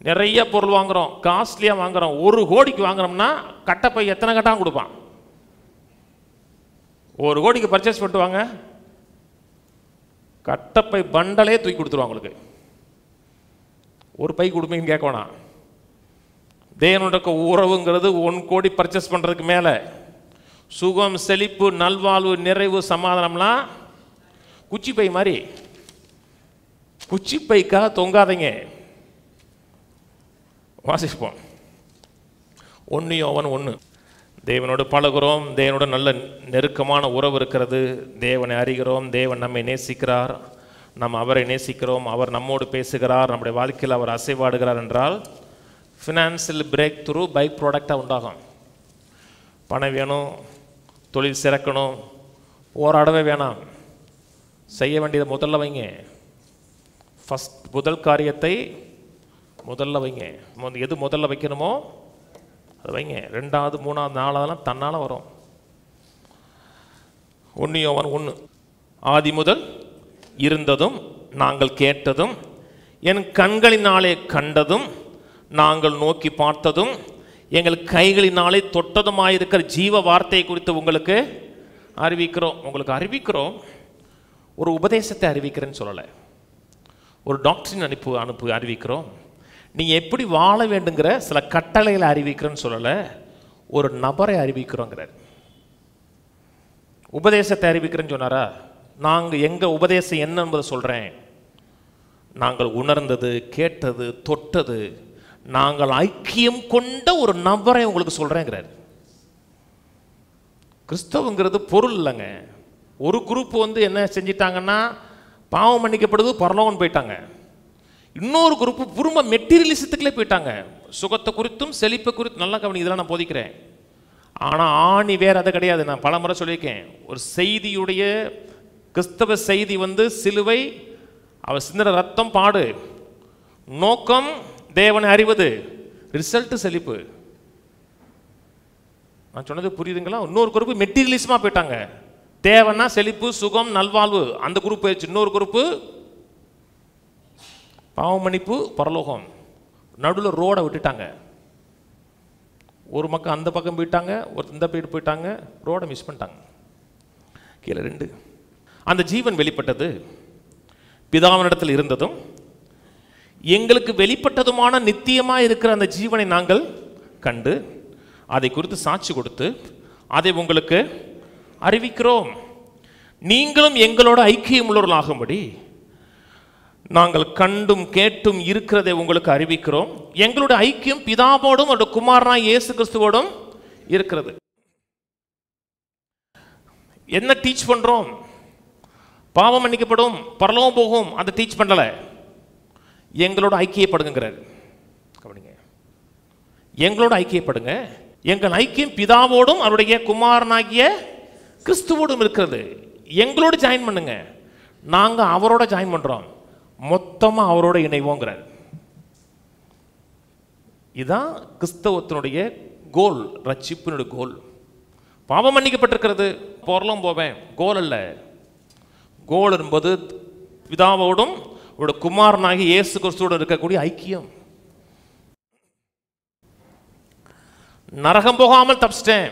நிறைய பொருள் வாங்குகிறோம், காஸ்ட்லியாக வாங்குகிறோம். 1 கோடிக்கு வாங்குறோம்னா கட்டப்பை எத்தனை கட்டாக கொடுப்பான்? 1 கோடிக்கு பர்ச்சேஸ் பண்ணிட்டு வாங்க, கட்டப்பை பண்டலே தூக்கி கொடுத்துருவாங்க. உங்களுக்கு ஒரு பை கொடுப்பீங்கன்னு கேட்க வேணாம். தேவனுடைய உறவுங்கிறது 1 கோடி பர்ச்சேஸ் பண்ணுறதுக்கு மேலே. சுகம், செழிப்பு, நல்வாழ்வு, நிறைவு, சமாதானம்லாம் குச்சி பை மாதிரி. குச்சி பைக்காக தொங்காதீங்க. வாசிப்போம். 1 யோவான் 1. தேவனோடு பழகுறோம், தேவனோட நல்ல நெருக்கமான உறவு இருக்கிறது. தேவனை அறிகிறோம், தேவன் நம்மை நேசிக்கிறார், நாம் அவரை நேசிக்கிறோம், அவர் நம்மோடு பேசுகிறார், நம்முடைய வாழ்க்கையில் அவர் அசைவாடுகிறார் என்றால் ஃபினான்சியல் பிரேக் த்ரூ பை ப்ராடக்டாக உண்டாகும். பணம் வேணும், தொழில் சிறக்கணும், போராடவே வேணாம். செய்ய வேண்டியதை முதல்ல வைங்க. முதல் காரியத்தை முதல்ல வைங்க. எது முதல்ல வைக்கணுமோ அது வைங்க. 2வது 3வது 4வதெல்லாம் தன்னால் வரும். 1 யோவான் 1. ஆதி முதல் இருந்ததும் நாங்கள் கேட்டதும் என் கண்களினாலே கண்டதும் நாங்கள் நோக்கி பார்த்ததும் எங்கள் கைகளினாலே தொட்டதுமாயிருக்கிற ஜீவ வார்த்தையை குறித்து உங்களுக்கு அறிவிக்கிறோம். ஒரு உபதேசத்தை அறிவிக்கிறேன்னு சொல்லலை, ஒரு டாக்டரின் அறிவிக்கிறோம். நீங்கள் எப்படி வாழ வேண்டுங்கிற சில கட்டளைகளை அறிவிக்கிறேன்னு சொல்லலை, ஒரு நபரை அறிவிக்கிறோங்கிறார். உபதேசத்தை அறிவிக்கிறேன்னு சொன்னாரா? நாங்கள் எங்கள் உபதேசம் என்ன என்பதை சொல்கிறேன். நாங்கள் உணர்ந்தது, கேட்டது, தொட்டது, நாங்கள் ஐக்கியம் கொண்ட ஒரு நபரை உங்களுக்கு சொல்கிறேங்கிறார். கிறிஸ்தவங்கிறது பொருள் இல்லைங்க. ஒரு குரூப் என்ன செஞ்சிட்டாங்கன்னா பாவம் மன்னிக்கப்படுது, பரலோகம் போயிட்டாங்க. இன்னொரு குரூப்பு புரும மெட்டீரியலிசத்துக்குள்ளே போயிட்டாங்க. சுகத்தை குறித்தும் செழிப்பை குறித்தும் நல்லா கவனி, இதெல்லாம் நான் போதிக்கிறேன். ஆனால் ஆணி வேறு அதை கிடையாது. நான் பல முறை சொல்லியிருக்கேன். ஒரு செய்தியுடைய கிறிஸ்தவ செய்தி சிலுவை, அவர் சிந்தின ரத்தம், பாடு, நோக்கம் தேவனை அறிவது, ரிசல்ட் செழிப்பு. நான் சொன்னது புரியுதுங்களா? இன்னொரு குரூப்பு மெட்டீரியலிசமாக போயிட்டாங்க. தேவனா செழிப்பு, சுகம், நல்வாழ்வு, அந்த குரூப் போயிடுச்சு. இன்னொரு குரூப்பு பாவம் மன்னிப்பு, பரலோகம். நடுவில் ரோடை விட்டுட்டாங்க. ஒரு பக்கம் அந்த பக்கம் போயிட்டாங்க, ஒரு இந்த பக்கம் போயிட்டாங்க, ரோடை மிஸ் பண்ணிட்டாங்க. கீழே 2. அந்த ஜீவன் வெளிப்பட்டது, பிதாவினிடத்தில் இருந்ததும் எங்களுக்கு வெளிப்பட்டதுமான நித்தியமாக இருக்கிற அந்த ஜீவனை நாங்கள் கண்டு அதை குறித்து சாட்சி கொடுத்து அதை உங்களுக்கு அறிவிக்கிறோம். நீங்களும் எங்களோட ஐக்கியம் உள்ளவர்களாகும்படி நாங்கள் கண்டும் கேட்டும் இருக்கிறதை உங்களுக்கு அறிவிக்கிறோம். எங்களுடைய ஐக்கியம் பிதாவோடும் அவருடைய குமாரனாய் இயேசு கிறிஸ்துவோடும் இருக்கிறது. என்ன டீச் பண்றோம்? பாவம் மன்னிக்கப்படும், பரலோகம் போகும், அதை டீச் பண்ணல. எங்களோட ஐக்கியப்படுங்கிறார். கவனிங்க, எங்களோட ஐக்கியப்படுங்க. எங்கள் ஐக்கியம் பிதாவோடும் அவருடைய குமாரனாகிய கிறிஸ்துவோடும் இருக்கிறது. எங்களோடு ஜாயின் பண்ணுங்க. நாங்கள் அவரோட ஜாயின் பண்றோம், மொத்தமாக அவரோட இணைவோங்கிறார். இதுதான் கிறிஸ்தவத்தினுடைய கோல், ரட்சிப்பினுடைய கோல். பாவம் மன்னிக்கப்பட்டிருக்கிறது, பரலோகம் போவேன், கோல் அல்ல. கோல் என்பது பிதாவோடும் அவருடைய குமாரனாகி இயேசு கிறிஸ்துவோடு இருக்கக்கூடிய ஐக்கியம். நரகம் போகாமல் தப்பிச்சிட்டேன்.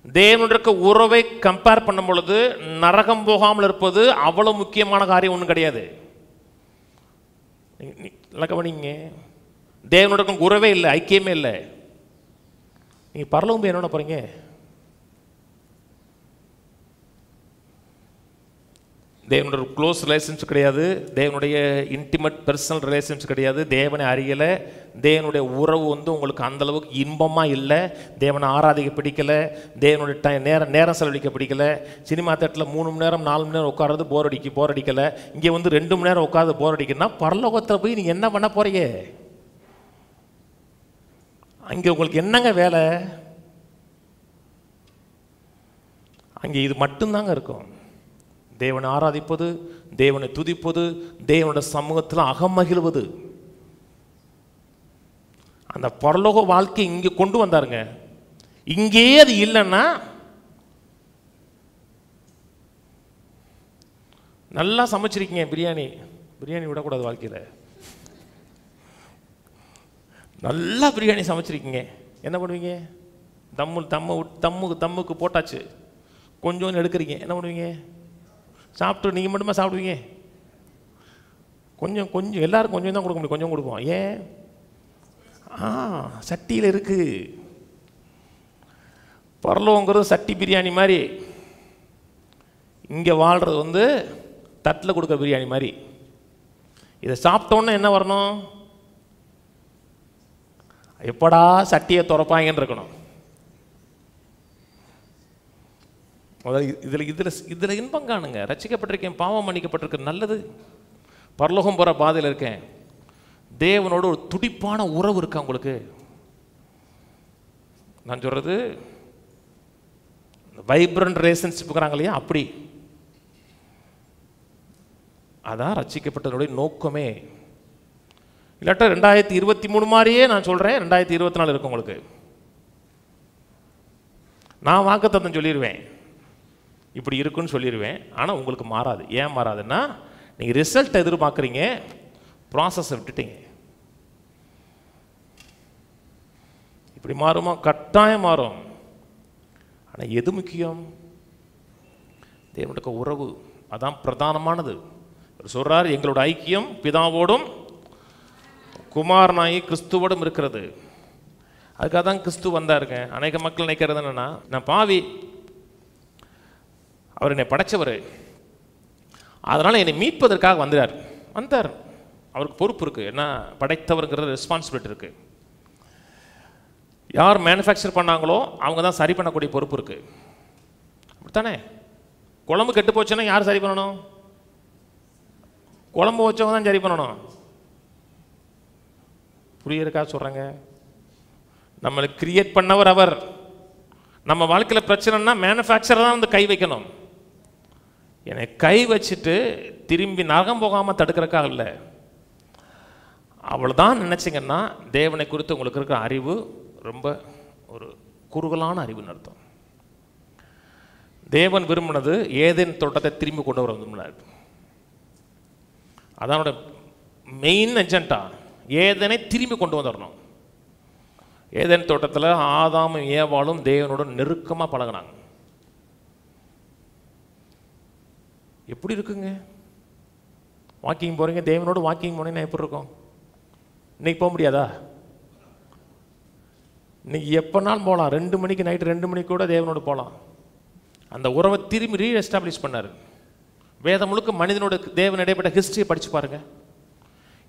தேவனுடைய உறவை கம்பேர் பண்ணும் பொழுது நரகம் போகாமல் இருப்பது அவ்வளவு முக்கியமான காரியம் ஒன்றும் கிடையாது. கவனிங்க, தேவனுடைய உறவே இல்லை, ஐக்கியமே இல்லை. நீங்க பரலோகம் போய் என்ன போறீங்க? தேவனுடைய க்ளோஸ் ரிலேஷன்ஷிப் கிடையாது, தேவனுடைய இன்டிமேட் பர்சனல் ரிலேஷன்ஷிப் கிடையாது. தேவனை அறியலை, தேவனுடைய உறவு உங்களுக்கு அந்த அளவுக்கு இன்பமாக இல்லை. தேவனை ஆராதிக்க பிடிக்கலை, தேவனுடைய நேரம் செலவழிக்க பிடிக்கலை. சினிமா தேட்டரில் 3 மணி நேரம் 4 மணி நேரம் உட்காரது போர் அடிக்கலை. இங்கே 2 மணி நேரம் உட்காந்து போர் அடிக்குன்னா பரலோகத்தில் போய் நீங்கள் என்ன பண்ண போறீங்க? அங்கே உங்களுக்கு என்னங்க வேலை? அங்கே இது மட்டும்தாங்க இருக்கும். தேவனை ஆராதிப்பது, தேவனை துதிப்பது, தேவனுடைய சமூகத்தில் அகமகிழ்வது. அந்த பரலோக வாழ்க்கை இங்கே கொண்டு வந்தாருங்க. இங்கேயே அது இல்லைன்னா நல்லா சமைச்சிருக்கீங்க, பிரியாணி விடக்கூடாது வாழ்க்கையில். நல்லா பிரியாணி சமைச்சிருக்கீங்க, என்ன பண்ணுவீங்க? தம்முக்கு போட்டாச்சு, கொஞ்சம் எடுக்கிறீங்க, என்ன பண்ணுவீங்க? சாப்பிட்டு நீங்கள் மட்டுமா சாப்பிடுவீங்க? கொஞ்சம் எல்லாரும் கொஞ்சம் தான் கொடுக்க முடியும், கொஞ்சம் கொடுப்போம். ஏன்? சட்டியில் இருக்கு. பரலோகங்கிறது சட்டி பிரியாணி மாதிரி, இங்கே வாழ்கிறது வந்து தட்டில் கொடுக்குற பிரியாணி மாதிரி. இதை சாப்பிட்டோன்னே என்ன வரணும்? எப்படா சட்டியை திறப்பாங்கன்னு இருக்கணும். இதில் இன்பம் காணுங்க. ரட்சிக்கப்பட்டிருக்கேன், பாவம் மன்னிக்கப்பட்டிருக்கேன், நல்லது. பரலோகம் போகிற பாதையில் இருக்கேன். தேவனோட ஒரு துடிப்பான உறவு இருக்கா உங்களுக்கு? நான் சொல்கிறது வைப்ரண்ட் ரிலேஷன்ஷிப்ங்கிறாங்க இல்லையா, அப்படி. அதான் ரட்சிக்கப்பட்டதனுடைய நோக்கமே. இல்லாட்டா 2023 மாதிரியே நான் சொல்கிறேன், 2024 இருக்கும் உங்களுக்கு. நான் வாக்குத்தத்தம் சொல்லிடுவேன், இப்படி இருக்குன்னு சொல்லிடுவேன். ஆனால் உங்களுக்கு மாறாது. ஏன் மாறாதுன்னா, நீங்கள் ரிசல்ட் எதிர்பார்க்குறீங்க, ப்ராசஸை விட்டுட்டீங்க. இப்படி மாறுமா? கட்டாயம் மாறும். ஆனால் எது முக்கியம்? தேவனுடைய உறவு, அதான் பிரதானமானது. சொல்றார், எங்களோட ஐக்கியம் பிதாவோடும் குமாரனாகி கிறிஸ்துவோடும் இருக்கிறது. அதுக்காக தான் கிறிஸ்து வந்தாருங்க. அநேக மக்கள் நினைக்கிறது என்னன்னா, நான் பாவி, அவர் என்னை படைச்சவர், அதனால் என்னை மீட்பதற்காக வந்தார். அவருக்கு பொறுப்பு இருக்குது. என்ன படைத்தவருங்கிறது ரெஸ்பான்சிபிலிட்டி இருக்குது. யார் மேனுஃபேக்சர் பண்ணாங்களோ அவங்க தான் சரி பண்ணக்கூடிய பொறுப்பு இருக்குது. அப்படித்தானே? குழம்பு கெட்டு போச்சுன்னா யார் சரி பண்ணணும்? குழம்பு வச்சவங்க தான் சரி பண்ணணும். புரியறக்கா சொல்கிறாங்க? நம்மளை கிரியேட் பண்ணவர் அவர். நம்ம வாழ்க்கையில் பிரச்சனைனா மேனுஃபேக்சர் தான் வந்து கை வைக்கணும். என்னை கை வச்சுட்டு திரும்பி நரகம் போகாமல் தடுக்கிறக்காக இல்லை. அவ்வளோதான் நினச்சிங்கன்னா தேவனை குறித்து உங்களுக்கு இருக்கிற அறிவு ரொம்ப ஒரு குறுகலான அறிவுன்னு அர்த்தம். தேவன் விரும்பினது ஏதேன் தோட்டத்தை திரும்பி கொண்டு வர விரும்பினார். அதனோட மெயின் எஜெண்டா ஏதேனை திரும்பி கொண்டு வந்துடணும். ஏதேன் தோட்டத்தில் ஆதாமும் ஏவாளும் தேவனோட நெருக்கமாக பழகினாங்க. எப்படி இருக்குங்க? வாக்கிங் போகிறீங்க, தேவனோட வாக்கிங் போனீங்கன்னா எப்படி இருக்கும்? இன்னைக்கு போக முடியாதா? இன்னைக்கு எப்போனாலும் போகலாம். 2 மணிக்கு, நைட்டு 2 மணிக்கு கூட தேவனோடு போகலாம். அந்த உறவை திரும்பி ரீஎஸ்டாப்ளிஷ் பண்ணார். வேதம் முழுக்க மனிதனோட தேவன் இடைப்பட்ட ஹிஸ்டரியை படித்து பாருங்கள்.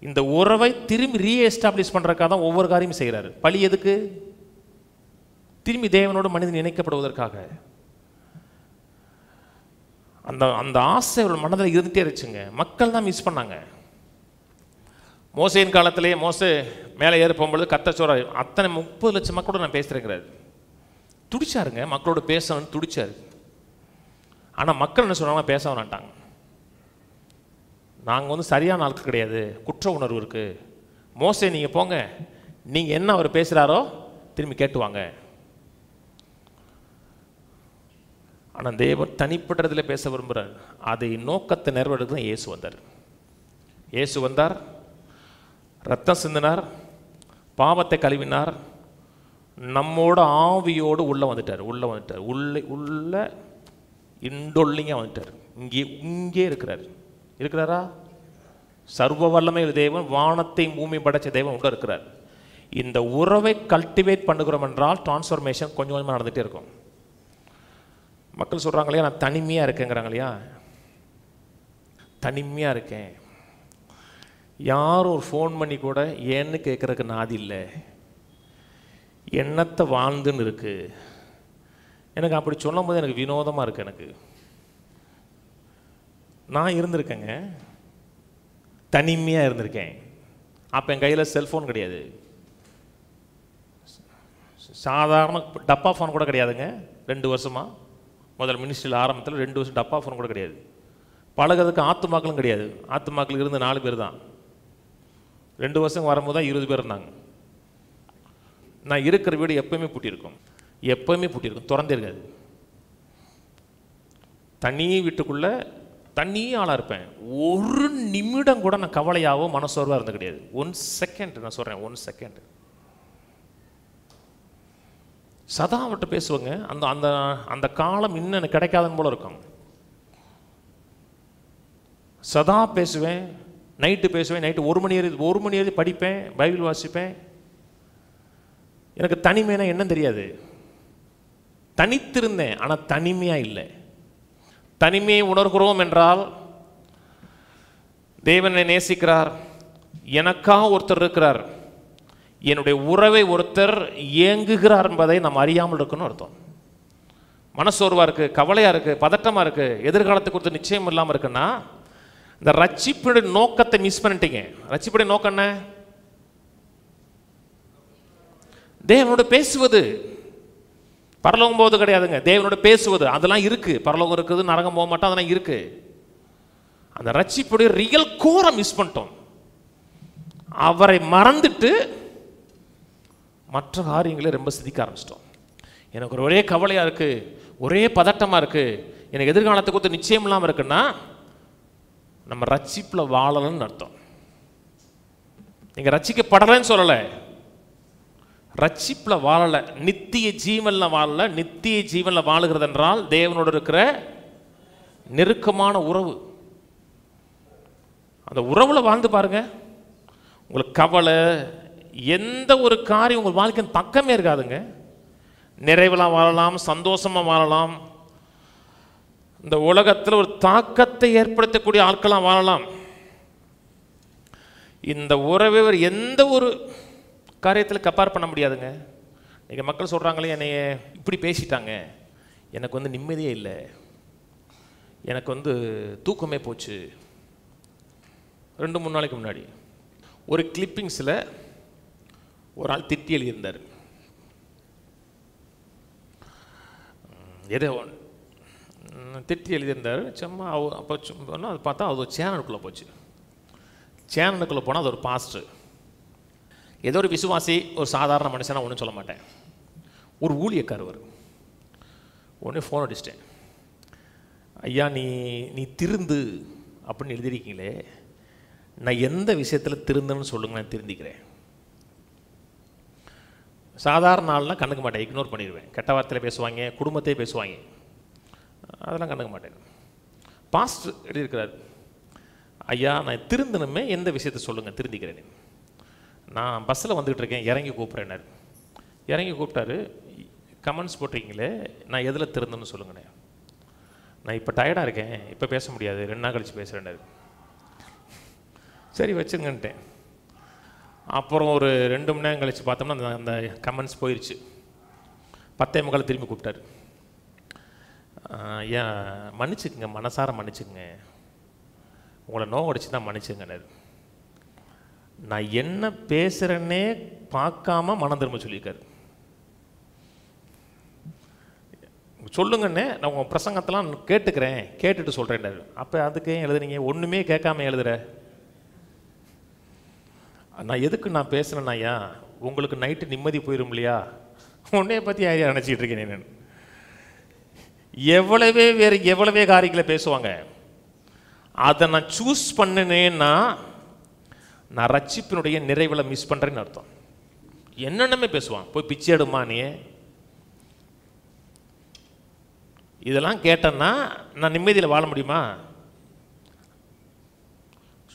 இந்த உறவை திரும்பி ரீஎஸ்டாப்ளிஷ் பண்ணுறதுக்காக தான் ஒவ்வொரு காரியமும் செய்கிறாரு. பழி எதுக்கு? திரும்பி தேவனோடு மனிதன் இணைக்கப்படுவதற்காக. அந்த அந்த ஆசை ஒரு மனதில் இருந்துகிட்டே இருந்துச்சுங்க. மக்கள் தான் மிஸ் பண்ணாங்க. மோசையின் காலத்திலேயே மோசே மேலே ஏறி போகும்பொழுது கர்த்தர் சொல்றாரு, அத்தனை 30 லட்சம் மக்களோட நான் பேசுகிறேங்கிறாரு. துடிச்சாருங்க, மக்களோட பேசணும்னு துடிச்சாரு. ஆனால் மக்கள் என்ன சொன்னாங்க? பேச வேணாட்டாங்க. நாங்கள் வந்து சரியான ஆட்கள் கிடையாது, குற்ற உணர்வு இருக்குது. மோசே நீங்கள் போங்க, நீங்கள் என்ன அவர் பேசுகிறாரோ திரும்பி கேட்டுவாங்க. ஆனால் தேவன் தனிப்பட்டதில் பேச விரும்புகிறார். அதை நோக்கத்தை நிறைவேறது தான் இயேசு வந்தார். இயேசு வந்தார், ரத்தம் சிந்தினார், பாவத்தை கழுவினார், நம்மோட ஆவியோடு உள்ளே வந்துட்டார். உள்ள இண்டொல்லிங்காக வந்துட்டார். இங்கே இருக்கிறாரா? சர்வ வல்லமை தேவன், வானத்தை பூமி படைச்ச தேவன் உள்ள இருக்கிறார். இந்த உறவை கல்டிவேட் பண்ணுகிறோம் என்றால் டிரான்ஸ்ஃபர்மேஷன் கொஞ்சம் கொஞ்சமாக நடந்துகிட்டே இருக்கும். மக்கள் சொல்கிறாங்க இல்லையா, நான் தனிமையாக இருக்கேங்கிறாங்க இல்லையா. தனிமையாக இருக்கேன், யாரும் ஒரு ஃபோன் பண்ணி கூட ஏன்னு கேட்குறதுக்கு நாதி இல்லை, என்னத்தை வாழ்ந்துன்னு இருக்கு. எனக்கு அப்படி சொல்லும் போது எனக்கு வினோதமாக இருக்குது. எனக்கு நான் இருந்திருக்கேங்க, தனிமையாக இருந்திருக்கேன். அப்போ என் கையில் செல்ஃபோன் கிடையாது, சாதாரண டப்பா ஃபோன் கூட கிடையாதுங்க. 2 வருஷமாக, முதல் மினிஸ்ட்ரியில் ஆரம்பத்தில் 2 வருஷம் டப்பா ஃபோன் கூட கிடையாது. பழகிறதுக்கு ஆத்துமாக்களும் கிடையாது. ஆத்துமாக்கள் இருந்து 4 பேர் தான். 2 வருஷம் வரும்போது தான் 20 பேர் இருந்தாங்க. நான் இருக்கிற வீடு எப்பவுமே பூட்டியிருக்கும், எப்பவுமே பூட்டியிருக்கும், திறந்தே இருக்காது. தனி வீட்டுக்குள்ளே தனி ஆளாக இருப்பேன். ஒரு நிமிடம் கூட நான் கவலையாவோ மனசோர்வாக இருந்தது கிடையாது. 1 செகண்ட், நான் சொல்கிறேன் 1 செகண்ட் சதா அவர்கிட்ட பேசுவேங்க. அந்த அந்த அந்த காலம் இன்னும் எனக்கு கிடைக்காதன்னு போல இருக்கும். சதா பேசுவேன், நைட்டு பேசுவேன், நைட்டு 1 மணி வரை படிப்பேன், பைபிள் வாசிப்பேன். எனக்கு தனிமைனா என்ன தெரியாது. தனித்திருந்தேன், ஆனால் தனிமையாக இல்லை. தனிமையை உணர்கிறோம் என்றால் தேவனை நேசிக்கிறார், எனக்காக ஒருத்தர் இருக்கிறார், என்னுடைய உறவை ஒருத்தர் இயங்குகிறார் என்பதை நாம் அறியாமல் இருக்கணும் அர்த்தம். மனசோர்வாக இருக்குது, கவலையாக இருக்குது, பதட்டமாக இருக்குது, எதிர்காலத்தை குறித்து நிச்சயம் இல்லாமல் இருக்குன்னா இந்த ரட்சிப்புடைய நோக்கத்தை மிஸ் பண்ணிட்டீங்க. ரட்சிப்புடைய நோக்கம் என்ன? தேவனோட பேசுவது. பரலோகம் போவது கிடையாதுங்க, தேவனோட பேசுவது. அதெல்லாம் இருக்கு, பரலோகம் இருக்குது, நரகம் போக மாட்டோம், அதெல்லாம் இருக்கு. அந்த ரட்சிப்புடைய ரியல் கோரை மிஸ் பண்ணிட்டோம். அவரை மறந்துட்டு மற்ற காரியங்களை ரொம்ப சிந்திக்க ஆரம்பிச்சிட்டோம். எனக்கு ஒரே கவலையாக இருக்குது, ஒரே பதட்டமாக இருக்குது, எனக்கு எதிர்காலத்தை குறித்து நிச்சயம் இல்லாமல் இருக்குன்னா நம்ம ரட்சிப்பில் வாழலன்னு அர்த்தம். நீங்கள் ரட்சிக்கப்படலைன்னு சொல்லலை, ரட்சிப்பில் வாழலை, நித்திய ஜீவனில் வாழலை. நித்திய ஜீவனில் வாழுகிறது என்றால் தேவனோடு இருக்கிற நெருக்கமான உறவு. அந்த உறவில் வாழ்ந்து பாருங்க, உங்களுக்கு கவலை எந்த ஒரு காரியம் உங்கள் வாழ்க்கையின் பக்கமே இருக்காதுங்க. நிறைவெல்லாம் வாழலாம், சந்தோஷமாக வாழலாம், இந்த உலகத்தில் ஒரு தாக்கத்தை ஏற்படுத்தக்கூடிய ஆட்களாக வாழலாம். இந்த உறவை எந்த ஒரு காரியத்தில் கம்பேர் பண்ண முடியாதுங்க. நீங்கள் மக்கள் சொல்கிறாங்களே, என்னைய இப்படி பேசிட்டாங்க, எனக்கு வந்து நிம்மதியே இல்லை, எனக்கு வந்து தூக்கமே போச்சு. 2-3 நாளைக்கு முன்னாடி ஒரு கிளிப்பிங்ஸில் ஒரு ஆள் திட்டி எழுதியிருந்தார். ஏதோ திட்டி எழுதியிருந்தார் சும்மா. அப்போ சும்மா அது பார்த்தா அது ஒரு சேனலுக்குள்ளே போச்சு. சேனலுக்குள்ளே போனால் அது ஒரு பாஸ்டர், ஏதோ ஒரு விசுவாசி, ஒரு சாதாரண மனுஷனா ஒன்றும் சொல்ல மாட்டேன், ஒரு ஊழியக்காரவர். உடனே ஃபோன் அடிச்சிட்டேன், ஐயா நீ திருந்து அப்படின்னு எழுதியிருக்கீங்களே, நான் எந்த விஷயத்தில் திருந்துன்னு சொல்லுங்க, நான் திருந்திக்கிறேன். சாதாரண ஆள்லாம் கண்டுக்க மாட்டேன், இக்னோர் பண்ணிடுவேன். கெட்ட வார்த்தையில் பேசுவாங்க, குடும்பத்தையே பேசுவாங்க, அதெல்லாம் கண்டுக்க மாட்டேன். பாஸ்டர் எழுதியிருக்கிறார், ஐயா நான் திருந்தணுமே, எந்த விஷயத்தை சொல்லுங்கள், திருந்திக்கிறேன். நான் பஸ்ஸில் வந்துக்கிட்டு இருக்கேன், இறங்கி கூப்பிட்றேன்னாரு. இறங்கி கூப்பிட்டாரு, கமெண்ட்ஸ் போட்டிருக்கீங்களே, நான் எதில் திருந்தணும்னு சொல்லுங்கண்ணே. நான் இப்போ டயர்டாக இருக்கேன், இப்போ பேச முடியாது, 2 நாள் கழித்து பேசுகிறேன்னாரு. சரி வச்சுங்கன்ட்டேன். அப்புறம் ஒரு 2 மணி நேரம் கழித்து பார்த்தோம்னா அந்த கமெண்ட்ஸ் போயிடுச்சு. 10:45 திரும்பி கூப்பிட்டாரு, ஏன் மன்னிச்சுக்குங்க, மனசார மன்னிச்சுக்குங்க, உங்களை நோவு அடிச்சு தான் மன்னிச்சுங்கன்னாரு. நான் என்ன பேசுகிறேன்னே பார்க்காம மனம் திரும்ப சொல்லியிருக்காரு. சொல்லுங்கண்ணே, நான் உங்கள் பிரசங்கத்தெல்லாம் கேட்டுக்கிறேன், கேட்டுட்டு சொல்கிறேன்னாரு. அப்போ அதுக்கு ஏன் எழுதுனீங்க, ஒன்றுமே கேட்காம எழுதுற? நான் எதுக்கு நான் பேசுகிறேன்னா, ஐயா உங்களுக்கு நைட்டு நிம்மதி போயிடும் இல்லையா, உன்னைய பற்றி ஐயா நினச்சிக்கிட்டு இருக்கேன். நான் எவ்வளவே காரியங்களை பேசுவாங்க, அதை நான் சூஸ் பண்ணினேன்னா நான் ரட்சிப்பினுடைய நிறைவில் மிஸ் பண்ணுறேன்னு அர்த்தம். என்னென்னமே பேசுவான், போய் பிச்சை எடுமா நீ, இதெல்லாம் கேட்டேன்னா நான் நிம்மதியில் வாழ முடியுமா?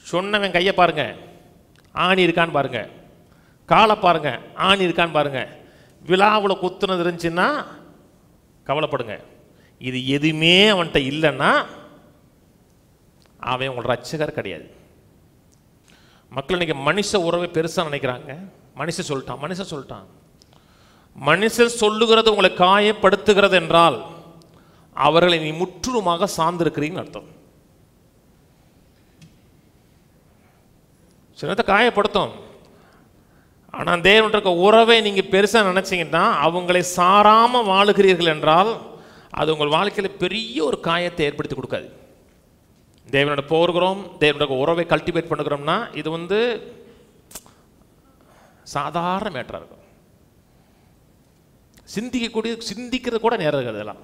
சொன்னவன் கையை பாருங்க, ஆணி இருக்கான்னு பாருங்க, காலை பாருங்க, ஆணி இருக்கான்னு பாருங்க, விழாவில் குத்துனது இருந்துச்சுன்னா கவலைப்படுங்க. இது எதுவுமே அவன்கிட்ட இல்லைன்னா அவன் உங்களோட ரட்சகர் கிடையாது. மக்கள் இன்னைக்கு மனுஷ உறவை பெருசாக நினைக்கிறாங்க. மனுஷன் சொல்லிட்டான். மனுஷன் சொல்லுகிறது உங்களை காயப்படுத்துகிறது என்றால் அவர்களை நீ முற்றிலுமாக சார்ந்திருக்கிறீங்கன்னு அர்த்தம். சிலத்தை காயப்படுத்தும், ஆனால் தேவன் இருக்க உறவை நீங்கள் பெருசாக நினச்சிங்கன்னா, அவங்களை சாராமல் வாழுகிறீர்கள் என்றால் அது உங்கள் வாழ்க்கையில் பெரிய ஒரு காயத்தை ஏற்படுத்தி கொடுக்காது. தேவனோட போகிறோம், தேவனோட உறவை கல்டிவேட் பண்ணுகிறோம்னா இது சாதாரண மேட்டராக இருக்கும். சிந்திக்கிறது கூட நேரம் இருக்காது அதெல்லாம்.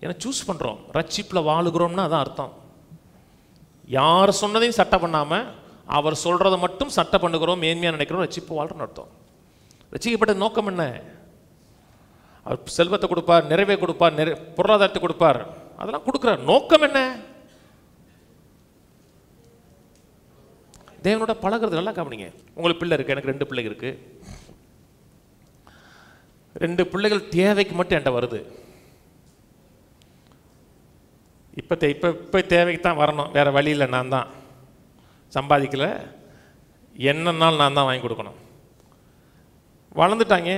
ஏன்னா சூஸ் பண்ணுறோம், ரட்சிப்பில் வாழுகிறோம்னா அதான் அர்த்தம். யார் சொன்னதையும் சட்டை பண்ணாமல் அவர் சொல்கிறத மட்டும் சட்டை பண்ணுகிறோம், மேன்மையாக நினைக்கிறோம், ரட்சிப்பு வாழ்றோன்னு அர்த்தம். ரட்சிக்கப்பட்ட நோக்கம் என்ன? அவர் செல்வத்தை கொடுப்பார், நிறைவே கொடுப்பார், பொருளாதாரத்தை கொடுப்பார், அதெல்லாம் கொடுக்குறார். நோக்கம் என்ன? தேவனோட பழகிறது. நல்லா கவனிங்க. உங்களுக்கு பிள்ளை இருக்குது, எனக்கு 2 பிள்ளைகள் இருக்குது. 2 பிள்ளைகள் தேவைக்கு மட்டும் என்கிட்ட வருது. இப்போ தேவைக்கு தான் வரணும், வேறு வழி இல்லை. நான் தான் சம்பாதிக்கலை, என்னன்னாலும் நான் தான் வாங்கி கொடுக்கணும். வளர்ந்துட்டாங்க,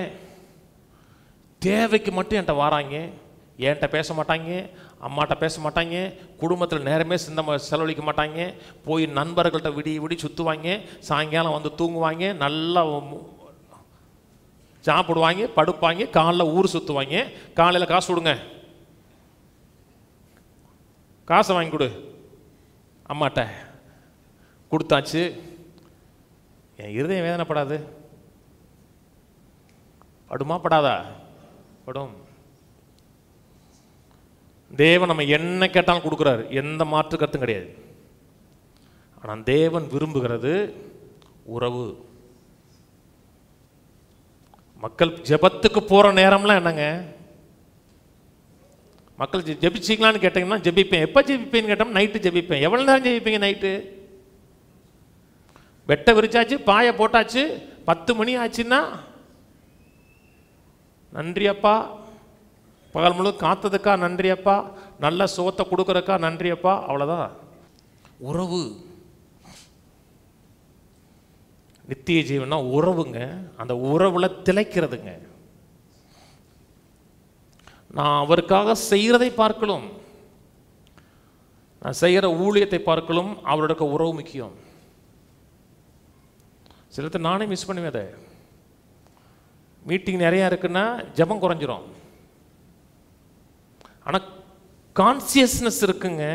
தேவைக்கு மட்டும் என்கிட்ட வராங்க, என்கிட்ட பேச மாட்டாங்க, அம்மாட்ட பேச மாட்டாங்க, குடும்பத்தில் நேரமே செலவழிக்க மாட்டாங்க, போய் நண்பர்கள்ட்ட விடி சுற்றுவாங்க, சாயங்காலம் வந்து தூங்குவாங்க, நல்லா சாப்பிடுவாங்க, படுப்பாங்க, காலைல ஊர் சுற்றுவாங்க. காலையில் காசு கொடுங்க, காசை வாங்கி கொடு, அம்மாட்ட கொடுத்தாச்சு. என் இருதயம் வேதனைப்படாது? படுமா படாதா? படும். தேவன் நம்ம என்ன கேட்டாலும் கொடுக்குறாரு, எந்த மாற்று கருத்தும் கிடையாது. ஆனால் தேவன் விரும்புகிறது உறவு. மக்கள் ஜெபத்துக்கு போகிற நேரம்லாம் என்னங்க? மக்கள் ஜெபிச்சிங்களான்னு கேட்டிங்கன்னா ஜெபிப்பேன். எப்போ ஜெபிப்பேன்னு கேட்டோம், நைட்டு ஜெபிப்பேன். எவ்வளோ நேரம் ஜெபிப்பீங்க நைட்டு? வெட்டை விரிச்சாச்சு, பாயை போட்டாச்சு, 10 மணி ஆச்சுன்னா நன்றி அப்பா, பகல் முழு காத்ததுக்கா நன்றி அப்பா, நல்ல சுகத்தை கொடுக்குறக்கா நன்றி அப்பா, அவ்வளோதான். உறவு, நித்திய ஜீவனா உறவுங்க. அந்த உறவுல திளைக்கிறதுங்க. நான் அவருக்காக செய்கிறதை பார்க்கலும், நான் செய்கிற ஊழியத்தை பார்க்கலும் அவரோட உறவு முக்கியம். சிலத்தை நானே மிஸ் பண்ணுவேன். அதை மீட்டிங் நிறையா இருக்குன்னா ஜெபம் குறைஞ்சிரும். ஆனால் கான்சியஸ்னஸ் இருக்குங்க,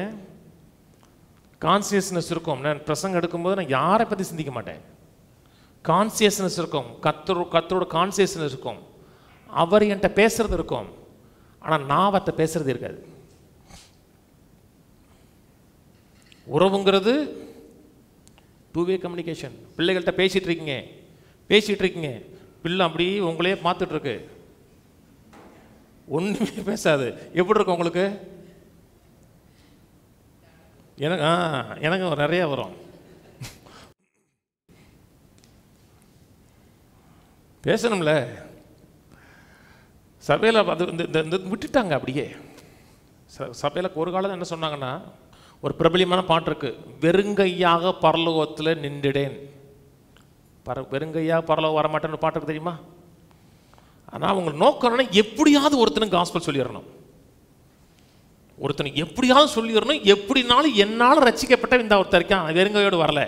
கான்சியஸ்னஸ் இருக்கும். நான் பிரசங்கம் எடுக்கும்போது நான் யாரை பற்றி சிந்திக்க மாட்டேன். கான்சியஸ்னஸ் இருக்கும், கர்த்தரோட கான்சியஸ்னஸ் இருக்கும். அவர் என்கிட்ட பேசுறது இருக்கும், ஆனால் நான் அவர்கிட்ட பேசுறது இருக்காது. உறவுங்கிறது 2-வே கம்யூனிகேஷன். பிள்ளைகள்கிட்ட பேசிகிட்டு இருக்கீங்க, பிள்ளை அப்படி உங்களே பார்த்துட்டு இருக்கு, ஒன்றுமே பேசாது. எப்படி இருக்கும் உங்களுக்கு? எனக்கு நிறைய வரும். பேசணும்ல. சபையில் அது இந்த விட்டுட்டாங்க அப்படியே. சபையில் ஒரு காலம் என்ன சொன்னாங்கன்னா, ஒரு பிரபலியமான பாட்டு இருக்கு, வெறுங்கையாக பரலோகத்தில் நின்றுடேன். வெறுங்கையாக பரலோகம் வரமாட்டேன்னு பாட்டு இருக்கு தெரியுமா? ஆனால் அவங்க நோக்கம்னா எப்படியாவது ஒருத்தனுக்கு காஸ்பல் சொல்லிடணும், ஒருத்தனுக்கு எப்படியாவது சொல்லிடணும். எப்படினாலும் என்னால் ரசிக்கப்பட்ட இந்த ஒருத்தர் இருக்கான், வெறுங்கையோடு வரல.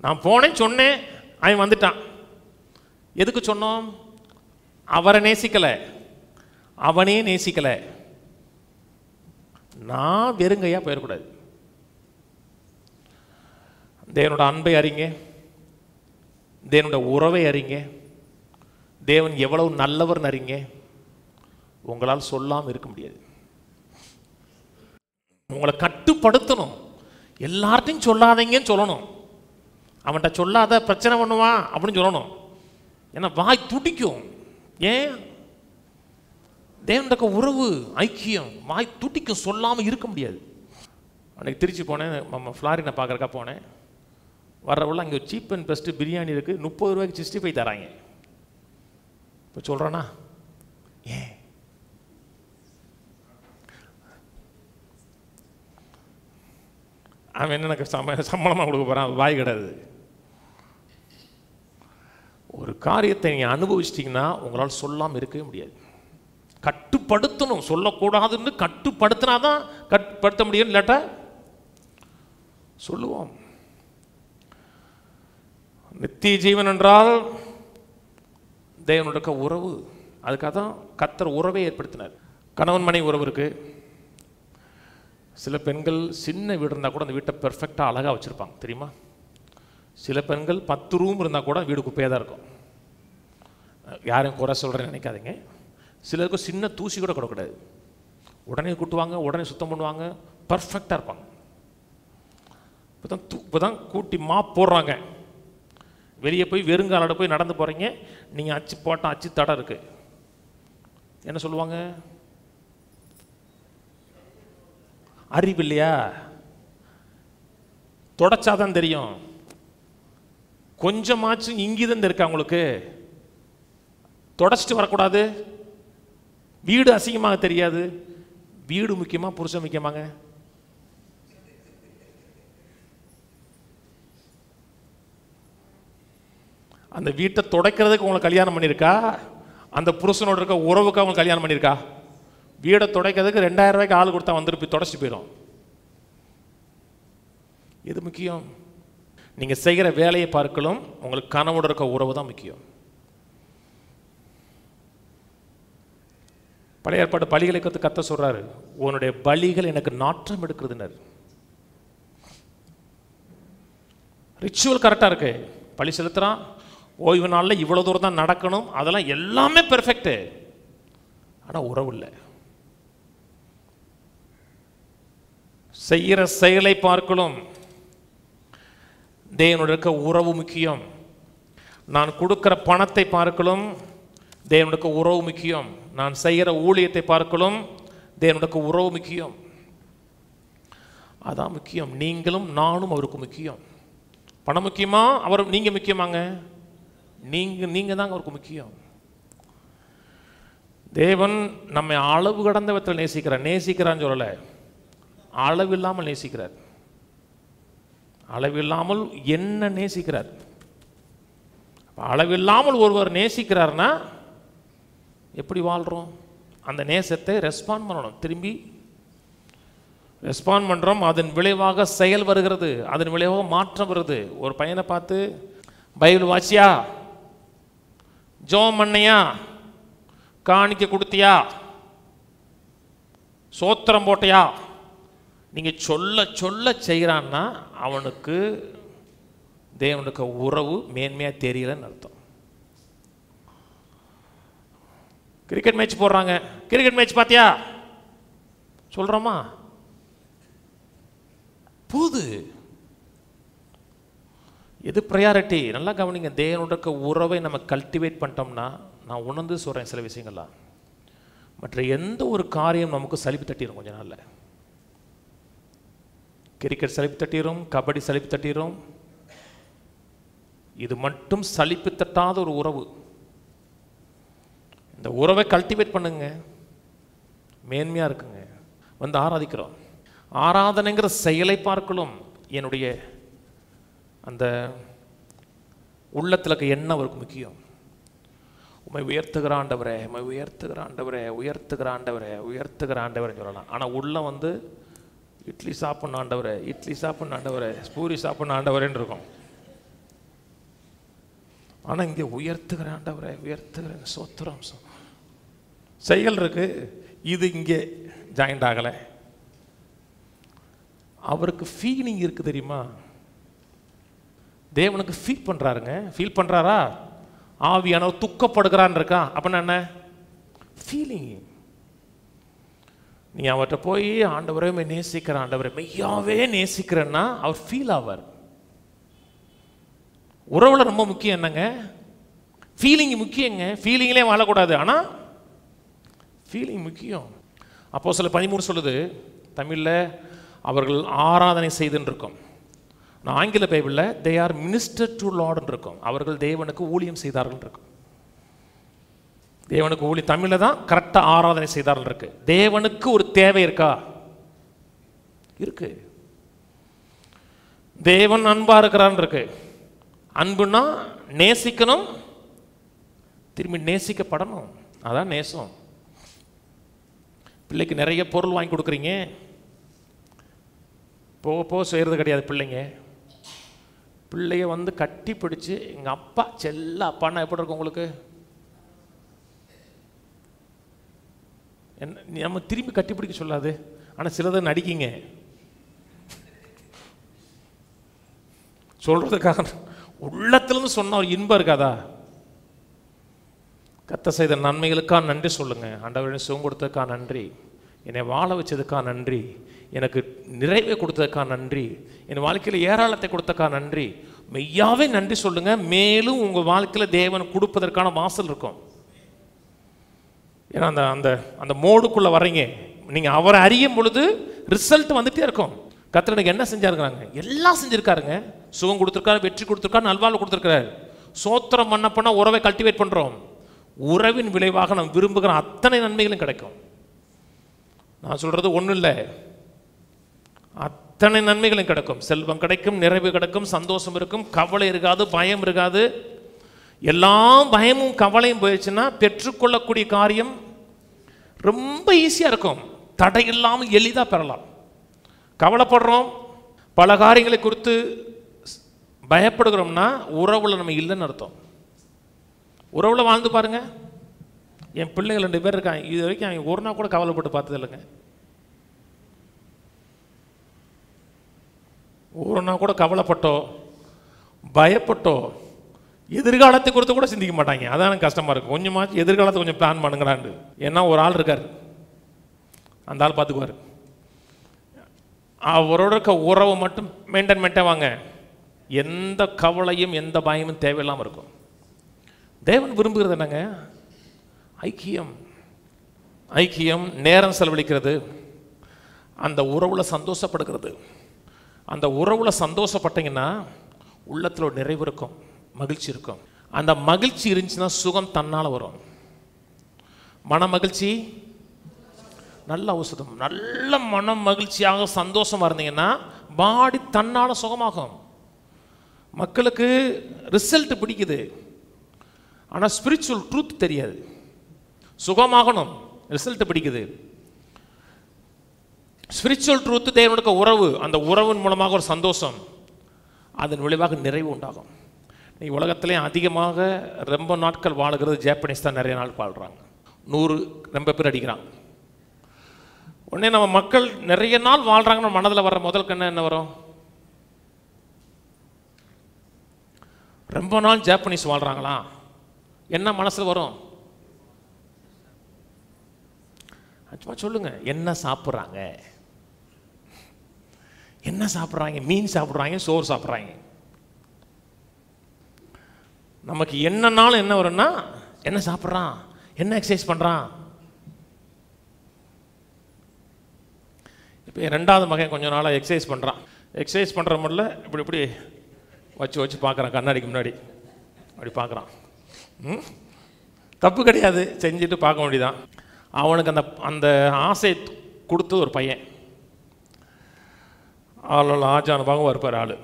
நான் போனேன், சொன்னேன், அவன் வந்துட்டான். எதுக்கு சொன்னோம்? அவரை நேசிக்கலை, அவனே நேசிக்கலை. நான் வெறுங்கையாக போயிடக்கூடாது. தேவனோட அன்பை அறிங்க, தேவனோட உறவை அறிங்க, தேவன் எவ்வளவு நல்லவர் அறிங்க. உங்களால் சொல்லாமல் இருக்க முடியாது. உங்களை கட்டுப்படுத்தணும். எல்லார்ட்டையும் சொல்லாதீங்கன்னு சொல்லணும். அவன்கிட்ட சொல்லாத பிரச்சனை பண்ணுவான் அப்படின்னு சொல்லணும். ஏன்னா வாய் துடிக்கும். ஏன்? தேவனுடைய உறவு ஐக்கியம், வாய் துடிக்கும், சொல்லாமல் இருக்க முடியாது. அன்றைக்கி திருச்சி போனேன், நம்ம ஃப்ளாரினை பார்க்குறக்கா போனேன். வர்றவுள்ள அங்கே சீப் அண்ட் பெஸ்ட்டு பிரியாணி இருக்குது, 30 ரூபாய்க்கு 65 தராங்க. இப்போ சொல்கிறேன்னா ஏன்? அவன் என்ன எனக்கு சம்பளமாக கொடுக்க போகிறான், வாய் கிடையாது. ஒரு காரியத்தை நீங்கள் அனுபவிச்சிட்டிங்கன்னா உங்களால் சொல்லாமல் இருக்கவே முடியாது. கட்டுப்படுத்தணும், சொல்லக்கூடாதுன்னு கட்டுப்படுத்தினா தான் கட்டுப்படுத்த முடியும், இல்லாட்டா சொல்லுவோம். நித்திய ஜீவன் என்றால் தேவனுடைய உறவு. அதுக்காக தான் கர்த்தர் உறவை ஏற்படுத்தினார். கணவன் மனைவி உறவு இருக்குது. சில பெண்கள் சின்ன வீடு இருந்தால் கூட அந்த வீட்டை பெர்ஃபெக்டாக அழகாக வச்சுருப்பாங்க தெரியுமா? சில பெண்கள் 10 ரூம் இருந்தால் கூட வீடு குப்பையாக தான் இருக்கும். யாரும் குறை சொல்கிறேன்னு நினைக்காதீங்க. சிலருக்கு சின்ன தூசி கூட கொடுக்கூடாது, உடனே கூட்டுவாங்க, உடனே சுத்தம் பண்ணுவாங்க, பர்ஃபெக்டாக இருப்பாங்க. இப்போ தான் கூட்டி மாப் போடுறாங்க. வெளியே போய் வெறுங்காலோட போய் நடந்து போகிறீங்க, நீங்கள் அச்சு போட்டால் அச்சு தடம் இருக்குது, என்ன சொல்லுவாங்க? அறிவு இல்லையா? தொடச்சாதான் தெரியும். கொஞ்சமாச்சும் இங்கிதம் இருக்கா உங்களுக்கு? தொடச்சிட்டு வரக்கூடாது. வீடு அசிங்கமாக தெரியாது. வீடு முக்கியமா புருஷன் முக்கியமாங்க? அந்த வீட்டை துடைக்கிறதுக்கு உங்களுக்கு கல்யாணம் பண்ணியிருக்கா? அந்த புருஷனோட இருக்க உறவுக்கு அவங்க கல்யாணம் பண்ணியிருக்கா? வீடை துடைக்கிறதுக்கு 2000 ரூபாய்க்கு ஆள் கொடுத்தா வந்துட்டு தொடச்சிட்டு போயிடும். எது முக்கியம்? நீங்கள் செய்கிற வேலையை பார்க்கலாம், உங்களுக்கு கனவோட இருக்க உறவு தான் முக்கியம். பழைய ஏற்பாடு பலிகளை கத்த சொல்றாரு, உன்னுடைய பலிகள் எனக்கு நாற்றம் எடுக்கிறதுனர். ரிச்சுவல் கரெக்டாக இருக்கு, பலி செலுத்துறான், ஓய்வு நாளில் இவ்வளோ தூரம் தான் நடக்கணும், அதெல்லாம் எல்லாமே பெர்ஃபெக்ட். ஆனால் உறவு இல்லை. செய்கிற செயலை பார்க்கலாம், தேவனுடைய இருக்க உறவு முக்கியம். நான் கொடுக்கிற பணத்தை பார்க்கலாம், தேவனுடைய உறவு முக்கியம். நான் செய்கிற ஊழியத்தை பார்க்கலாம், தேவனுடைய உறவு முக்கியம். அதான் முக்கியம். நீங்களும் நானும் அவருக்கு முக்கியம். பணம் முக்கியமா, அவர் நீங்க முக்கியமாங்க? நீங்க தாங்க அவருக்கு முக்கியம். தேவன் நம்மை அளவு கடந்த விதத்தில் நேசிக்கிறான்னு சொல்லல, அளவு இல்லாமல் நேசிக்கிறார். அளவில்லாமல் என்ன நேசிக்கிறார்? அளவில்லாமல் ஒருவர் நேசிக்கிறார்னா எப்படி வாழ்றோம்? அந்த நேசத்தை ரெஸ்பாண்ட் பண்ணணும். திரும்பி ரெஸ்பாண்ட் பண்ணுறோம், அதன் விளைவாக செயல் வருகிறது, அதன் விளைவாக மாற்றம் வருது. ஒரு பையனை பார்த்து, பைபிள் வாசியா, ஜெபம் பண்ணையா, காணிக்க கொடுத்தியா, சோத்திரம் போட்டையா, நீங்கள் சொல்ல சொல்ல செய்கிறான்னா அவனுக்கு தேவனுக்கு உறவு மேன்மையாக தெரியலன்னு அர்த்தம். கிரிக்கெட் மேட்ச் போடுறாங்க, கிரிக்கெட் மேட்ச் பார்த்தியா சொல்கிறோமா? போது எது ப்ரையாரிட்டி? நல்லா கவனிங்க. தேவனுடைய உறவை நம்ம கல்டிவேட் பண்ணிட்டோம்னா, நான் உணர்ந்து சொல்கிறேன் சில விஷயங்கள்லாம், மற்ற எந்த ஒரு காரியம் நமக்கு சலிப்பு தட்டிடும் கொஞ்ச நாளில். கிரிக்கெட் சலிப்பு தட்டிடும், கபடி சலிப்பு தட்டிடும். இது மட்டும் சலிப்பு தட்டாத ஒரு உறவு. இந்த உறவை கல்டிவேட் பண்ணுங்க, மேன்மையாக இருக்குங்க. வந்து ஆராதிக்கிறோம், ஆராதனைங்கிற செயலை பார்க்கலாம். என்னுடைய அந்த உள்ளத்தில் இருக்க எண்ணம் அவருக்கு முக்கியம். உண்மை உயர்த்துகிற ஆண்டவரே, உண்மை உயர்த்துகிற ஆண்டவரே, உயர்த்துகிற ஆண்டவரே, உயர்த்துகிற ஆண்டவரேன்னு சொல்லலாம். ஆனால் உள்ள வந்து இட்லி சாப்பிட்ணும் ஆண்டவரே, இட்லி சாப்பிட்ணும் ஆண்டவரே, பூரி சாப்பிட்ணும் ஆண்டவரேன்னு இருக்கும். ஆனால் இங்கே உயர்த்துகிற ஆண்டவரே, உயர்த்துகிற சோத்திரம் செயல் இருக்கு. இது இங்கே ஜாயிண்ட் ஆகலை. அவருக்கு ஃபீலிங் இருக்கு தெரியுமா? தேவனுக்கு ஃபீல் பண்ணுறாருங்க. ஃபீல் பண்ணுறாரா? ஆவியானவர் துக்கப்படுகிறான்னு இருக்கா, அப்படின்னா என்ன ஃபீலிங்? நீ அவர்கிட்ட போய் ஆண்டவரே நேசிக்கிற ஆண்டவரே, மெய்யாவே நேசிக்கிறேன்னா அவர் ஃபீல் ஆவார். உறவுல ரொம்ப முக்கியம் என்னங்க? ஃபீலிங் முக்கியங்க. ஃபீலிங்லேயே வாழக்கூடாது, ஆனால் ஃபீலிங் முக்கியம். அப்போஸ்தலர் 13 சொல்லுது தமிழில், அவர்கள் ஆராதனை செய்துன்னு இருக்கும். நான் ஆங்கில பைபிளில் தே ஆர் மினிஸ்டர் டு லார்ட்னு இருக்கும். அவர்கள் தேவனுக்கு ஊழியம் செய்தார்கள் இருக்கும். தேவனுக்கு ஊழியம் தமிழில் தான் கரெக்டாக ஆராதனை செய்தார்கள் இருக்கு. தேவனுக்கு ஒரு தேவை இருக்கா? இருக்கு. தேவன் அன்பா இருக்கிறான் இருக்கு. அன்புனா நேசிக்கணும், திரும்பி நேசிக்கப்படணும். அதான் நேசம். பிள்ளைக்கு நிறைய பொருள் வாங்கி கொடுக்குறீங்க, போக போக செய்கிறது கிடையாது. பிள்ளைய வந்து கட்டி பிடிச்சி, எங்கள் அப்பா செல்ல அப்பான்னா எப்படி இருக்கும் உங்களுக்கு? என்ன நம்ம திரும்பி கட்டி பிடிக்க சொல்லாது, ஆனால் சிலதை நடிக்கிங்க சொல்றதுக்காக. உள்ளத்திலிருந்து சொன்ன ஒரு இன்பம் இருக்காதா? கர்த்தர் செய்த நன்மைகளுக்காக நன்றி சொல்லுங்க. ஆண்டவரே சுகம் கொடுத்ததுக்காக நன்றி, என்னை வாழ வச்சதுக்காக நன்றி, எனக்கு நிறைவை கொடுத்ததுக்காக நன்றி, என் வாழ்க்கையில் ஏராளத்தை கொடுத்ததுக்காக நன்றி. மெய்யாவே நன்றி சொல்லுங்க. மேலும் உங்கள் வாழ்க்கையில் தேவன் கொடுப்பதற்கான வாசல் இருக்கும். ஏன்னா அந்த அந்த அந்த மோடுக்குள்ளே வர்றீங்க. நீங்கள் அவரை அறியும் பொழுது ரிசல்ட் வந்துகிட்டே இருக்கும். கர்த்தர் எனக்கு என்ன செஞ்சாருங்கிறாங்க, எல்லாம் செஞ்சுருக்காருங்க. சுகம் கொடுத்துருக்காரு, வெற்றி கொடுத்துருக்காரு, நல்வாழ்வு கொடுத்துருக்காரு. சோத்திரம் பண்ண உறவை கல்டிவேட் பண்ணுறோம். உறவின் விளைவாக நம்ம விரும்புகிற அத்தனை நன்மைகளும் கிடைக்கும். நான் சொல்கிறது ஒன்றும் இல்லை, அத்தனை நன்மைகளும் கிடைக்கும். செல்வம் கிடைக்கும், நிறைவு கிடைக்கும், சந்தோஷம் இருக்கும், கவலை இருக்காது, பயம் இருக்காது. எல்லாம் பயமும் கவலையும் போயிடுச்சுன்னா பெற்றுக்கொள்ளக்கூடிய காரியம் ரொம்ப ஈஸியாக இருக்கும். தடை இல்லாமல் எளிதாக பெறலாம். கவலைப்படுறோம், பல காரியங்களை குறித்து பயப்படுகிறோம்னா உறவுல நம்ம இல்லைன்னு அர்த்தம். உறவுல வாழ்ந்து பாருங்க. என் பிள்ளைகள் 2 பேர் இருக்காங்க, இது வரைக்கும் அவங்க ஒரு நாள் கூட கவலைப்பட்டு பார்த்தது இல்லைங்க. ஒரு நாள் கூட கவலைப்பட்டோ பயப்பட்டோ எதிர்காலத்தை குறித்து கூட சிந்திக்க மாட்டாங்க. அதான் எனக்கு கஷ்டமாக இருக்கும். கொஞ்சமாச்சு எதிர்காலத்தை கொஞ்சம் பிளான் பண்ணுங்களான்னு. ஏன்னா ஒரு ஆள் இருக்கார், அந்த ஆள் பார்த்துக்குவார். அவரோட இருக்க உறவை மட்டும் மெயின்டைன் வாங்க, எந்த கவலையும் எந்த பயமும் தேவையில்லாமல் இருக்கும். தேவன் விரும்புகிறது என்னங்க? ஐக்கியம். ஐக்கியம், நேரம் செலவழிக்கிறது, அந்த உறவுல சந்தோஷப்படுகிறது. அந்த உறவுல சந்தோஷப்பட்டீங்கன்னா உள்ளத்தில் ஒரு நிறைவு இருக்கும், மகிழ்ச்சி இருக்கும். அந்த மகிழ்ச்சி இருந்துச்சுன்னா சுகம் தன்னால் வரும். மன மகிழ்ச்சி நல்ல ஔஷதம். நல்ல மன மகிழ்ச்சியாக சந்தோஷமாக இருந்தீங்கன்னா பாடி தன்னால் சுகமாகும். மக்களுக்கு ரிசல்ட் பிடிக்குது, ஆனால் ஸ்பிரிச்சுவல் ட்ரூத் தெரியாது. சுகமாகணும், ரிசல்ட் பிடிக்குது. ஸ்பிரிச்சுவல் ட்ரூத் தேவனுடைய உறவு, அந்த உறவின் மூலமாக ஒரு சந்தோஷம், அதன் விளைவாக நிறைவு உண்டாகும். நீ உலகத்திலே அதிகமாக ரொம்ப நாட்கள் வாழுகிறது ஜாப்பனீஸ் தான். நிறைய நாள் வாழ்கிறாங்க, 100 ரொம்ப பேர் அடிக்கிறாங்க. உடனே நம்ம மக்கள் நிறைய நாள் வாழ்கிறாங்கன்னு மனதில் வர்ற முதல் கண்ணு என்ன வரும்? ரொம்ப நாள் ஜாப்பனீஸ் வாழ்கிறாங்களா என்ன மனசில் வரும்? சும்மா சொல்லுங்க, என்ன சாப்பிட்றாங்க, என்ன சாப்பிட்றாங்க? மீன் சாப்பிட்றாங்க, சோறு சாப்பிட்றாங்க. நமக்கு என்னன்னாலும் என்ன வரும்னா, என்ன சாப்பிட்றான், என்ன எக்ஸசைஸ் பண்ணுறான். இப்போ 2வது மகன் கொஞ்ச நாளாக எக்ஸசைஸ் பண்ணுறான். எக்ஸசைஸ் பண்ணுற முடியல, இப்படி இப்படி வச்சு பார்க்குறான், கண்ணாடிக்கு முன்னாடி அப்படி பார்க்குறான். தப்பு கிடையாது, செஞ்சுட்டு பார்க்க வேண்டியதான். அவனுக்கு அந்த அந்த ஆசை கொடுத்து ஒரு பையன், அவளோட ஆஜானுபாகம் இருப்பார் ஆள்.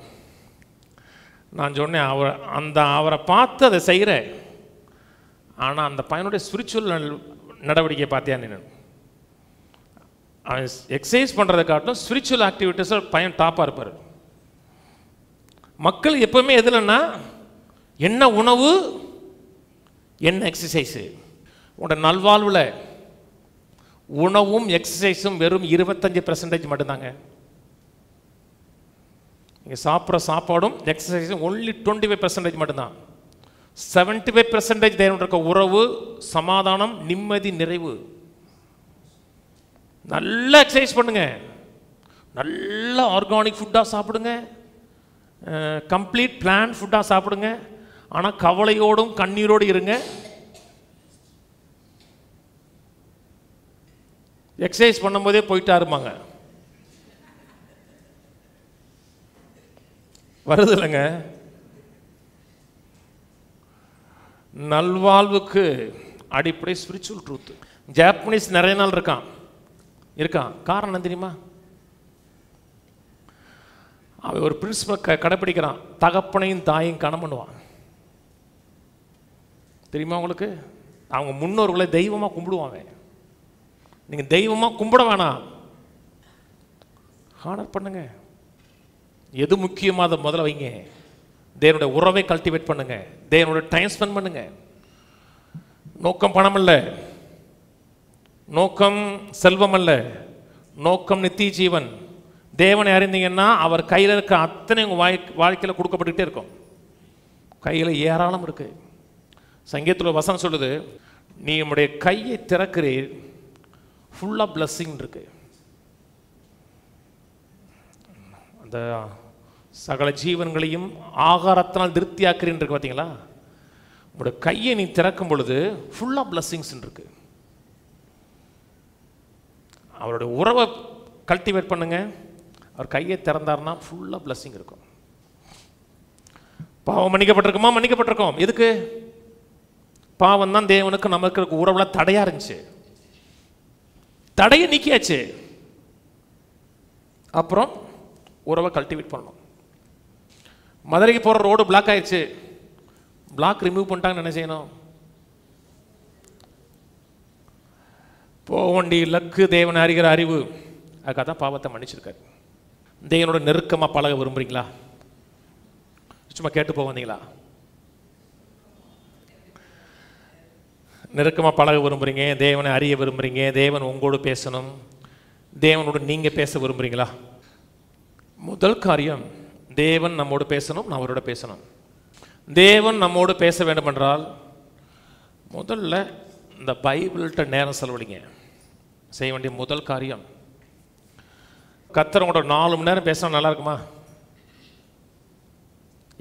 நான் சொன்னேன், அவரை பார்த்து அதை செய்கிற, ஆனால் அந்த பையனுடைய ஸ்பிரிச்சுவல் நடவடிக்கையை பார்த்தியா நீ? அவன் எக்ஸசைஸ் பண்ணுறதை காட்டும் ஸ்பிரிச்சுவல் ஆக்டிவிட்டீஸில் பையன் டாப்பாக இருப்பார். மக்கள் எப்பவுமே எதுலன்னா, என்ன உணவு, என்ன எக்ஸசைஸு. உங்களோட நல்வாழ்வில் உணவும் எக்ஸசைஸும் வெறும் 25% மட்டும்தாங்க. நீங்கள் சாப்பிட்ற சாப்பாடும் எக்ஸசைஸும் ஒன்லி 25% மட்டும்தான். 75% தேவன் இருக்க உறவு, சமாதானம், நிம்மதி, நிறைவு. நல்லா எக்ஸசைஸ் பண்ணுங்க, நல்ல ஆர்கானிக் ஃபுட்டாக சாப்பிடுங்க, கம்ப்ளீட் பிளான் ஃபுட்டாக சாப்பிடுங்க. ஆனால் கவலையோடும் கண்ணீரோடு இருங்க. எக்ஸசைஸ் பண்ணும்போதே போயிட்டா இருப்பாங்க, வருது இல்லைங்க. நல்வாழ்வுக்கு அடிப்படை ஸ்பிரிச்சுவல் ட்ரூத். ஜாப்பனீஸ் நிறைய நாள் இருக்கான். காரணம் தெரியுமா? அவன் ஒரு பிரின்சிபல் கடைப்பிடிக்கிறான், தகப்பனையும் தாயும் கணம் பண்ணுவான். தெரியுமா உங்களுக்கு? அவங்க முன்னோர்களை தெய்வமாக கும்பிடுவாங்க. நீங்கள் தெய்வமாக கும்பிட வேணாம், ஹானர் பண்ணுங்க. எது முக்கியமாக அதை முதல்ல வைங்க. தேவனுடைய உறவை கல்டிவேட் பண்ணுங்க, தேவனுடைய டைம் ஸ்பெண்ட் பண்ணுங்க. நோக்கம் பணம் அல்ல, நோக்கம் செல்வம் அல்ல, நோக்கம் நித்திய ஜீவன். தேவனை அறிந்தீங்கன்னா அவர் கையில் இருக்க அத்தனை உங்கள் வாழ்க்கையில் கொடுக்கப்பட்டுக்கிட்டே இருக்கும். கையில் ஏராளம் இருக்கு. சங்கீதத்தில் வசனம் சொல்லுது, நீ உம்முடைய கையை திறக்கிறீர், ஃபுல்லாக பிளஸ்ஸிங் இருக்கு. அந்த சகல ஜீவன்களையும் ஆகாரத்தினால் திருப்தியாக்குறீன் இருக்கு பார்த்தீங்களா? உங்களுடைய கையை நீ திறக்கும் பொழுது ஃபுல்லாக பிளஸ்ஸிங்ஸ் இருக்கு. அவருடைய உறவை கல்டிவேட் பண்ணுங்க. அவர் கையை திறந்தார்னா ஃபுல்லாக பிளஸ்ஸிங் இருக்கும். பாவம் மன்னிக்கப்பட்டிருக்குமா? மன்னிக்கப்பட்டிருக்கோம். எதுக்கு? பாவம் தான் தேவனுக்கு நமக்கு இருக்க உறவுல தடையா இருந்துச்சு. தடையை நீக்கியாச்சு. அப்புறம் உறவை கல்டிவேட் பண்ணணும். மதுரைக்கு போகிற ரோடு பிளாக் ஆயிடுச்சு. பிளாக் ரிமூவ் பண்ணிட்டாங்கன்னு என்ன செய்யணும்? போக வேண்டிய லக்கு தேவனை அறிகிற அறிவு. அதுக்காக தான் பாவத்தை மன்னிச்சிருக்காரு. தேவனோட நெருக்கமாக பழக விரும்புறீங்களா? சும்மா கேட்டு போக வந்தீங்களா? நெருக்கமாக பழக விரும்புகிறீங்க, தேவனை அறிய விரும்புகிறீங்க, தேவன் உங்களோடு பேசணும், தேவனோடு நீங்கள் பேச விரும்புகிறீங்களா? முதல் காரியம், தேவன் நம்மோடு பேசணும், நான் அவரோட பேசணும். தேவன் நம்மோடு பேச வேண்டும் என்றால் முதல்ல இந்த பைபிள்கிட்ட நேரம் செலவழிங்க. செய்ய வேண்டிய முதல் காரியம், கர்த்தர் உங்களோட 4 மணி நேரம் பேசினா நல்லா இருக்குமா?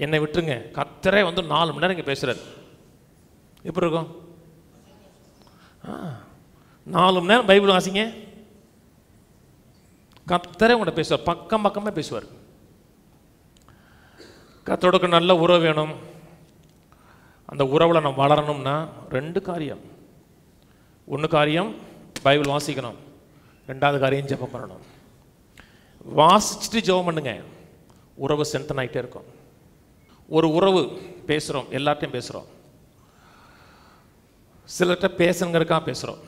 என்னை விட்டுருங்க, கர்த்தரே 4 மணி நேரம் இங்கே பேசுகிறார், எப்படி இருக்கும்? 4 மணி நேரம் பைபிள் வாசிங்க, கர்த்தரே உங்கள்கிட்ட பேசுவார், பக்கம் பக்கமாக பேசுவார். கர்த்தரோட நல்ல உறவு வேணும். அந்த உறவில் நம்ம வளரணும்னா 2 காரியம். 1 காரியம் பைபிள் வாசிக்கணும், 2வது காரியம் ஜெபம் பண்ணணும். வாசிச்சுட்டு ஜெபம் பண்ணுங்க, உறவு ஸ்ட்ரென்தன் ஆகிட்டே இருக்கும். ஒரு உறவு பேசுகிறோம், எல்லார்ட்டையும் பேசுகிறோம், சிலர்கிட்ட பேசணுங்கிறக்கா பேசுகிறோம்,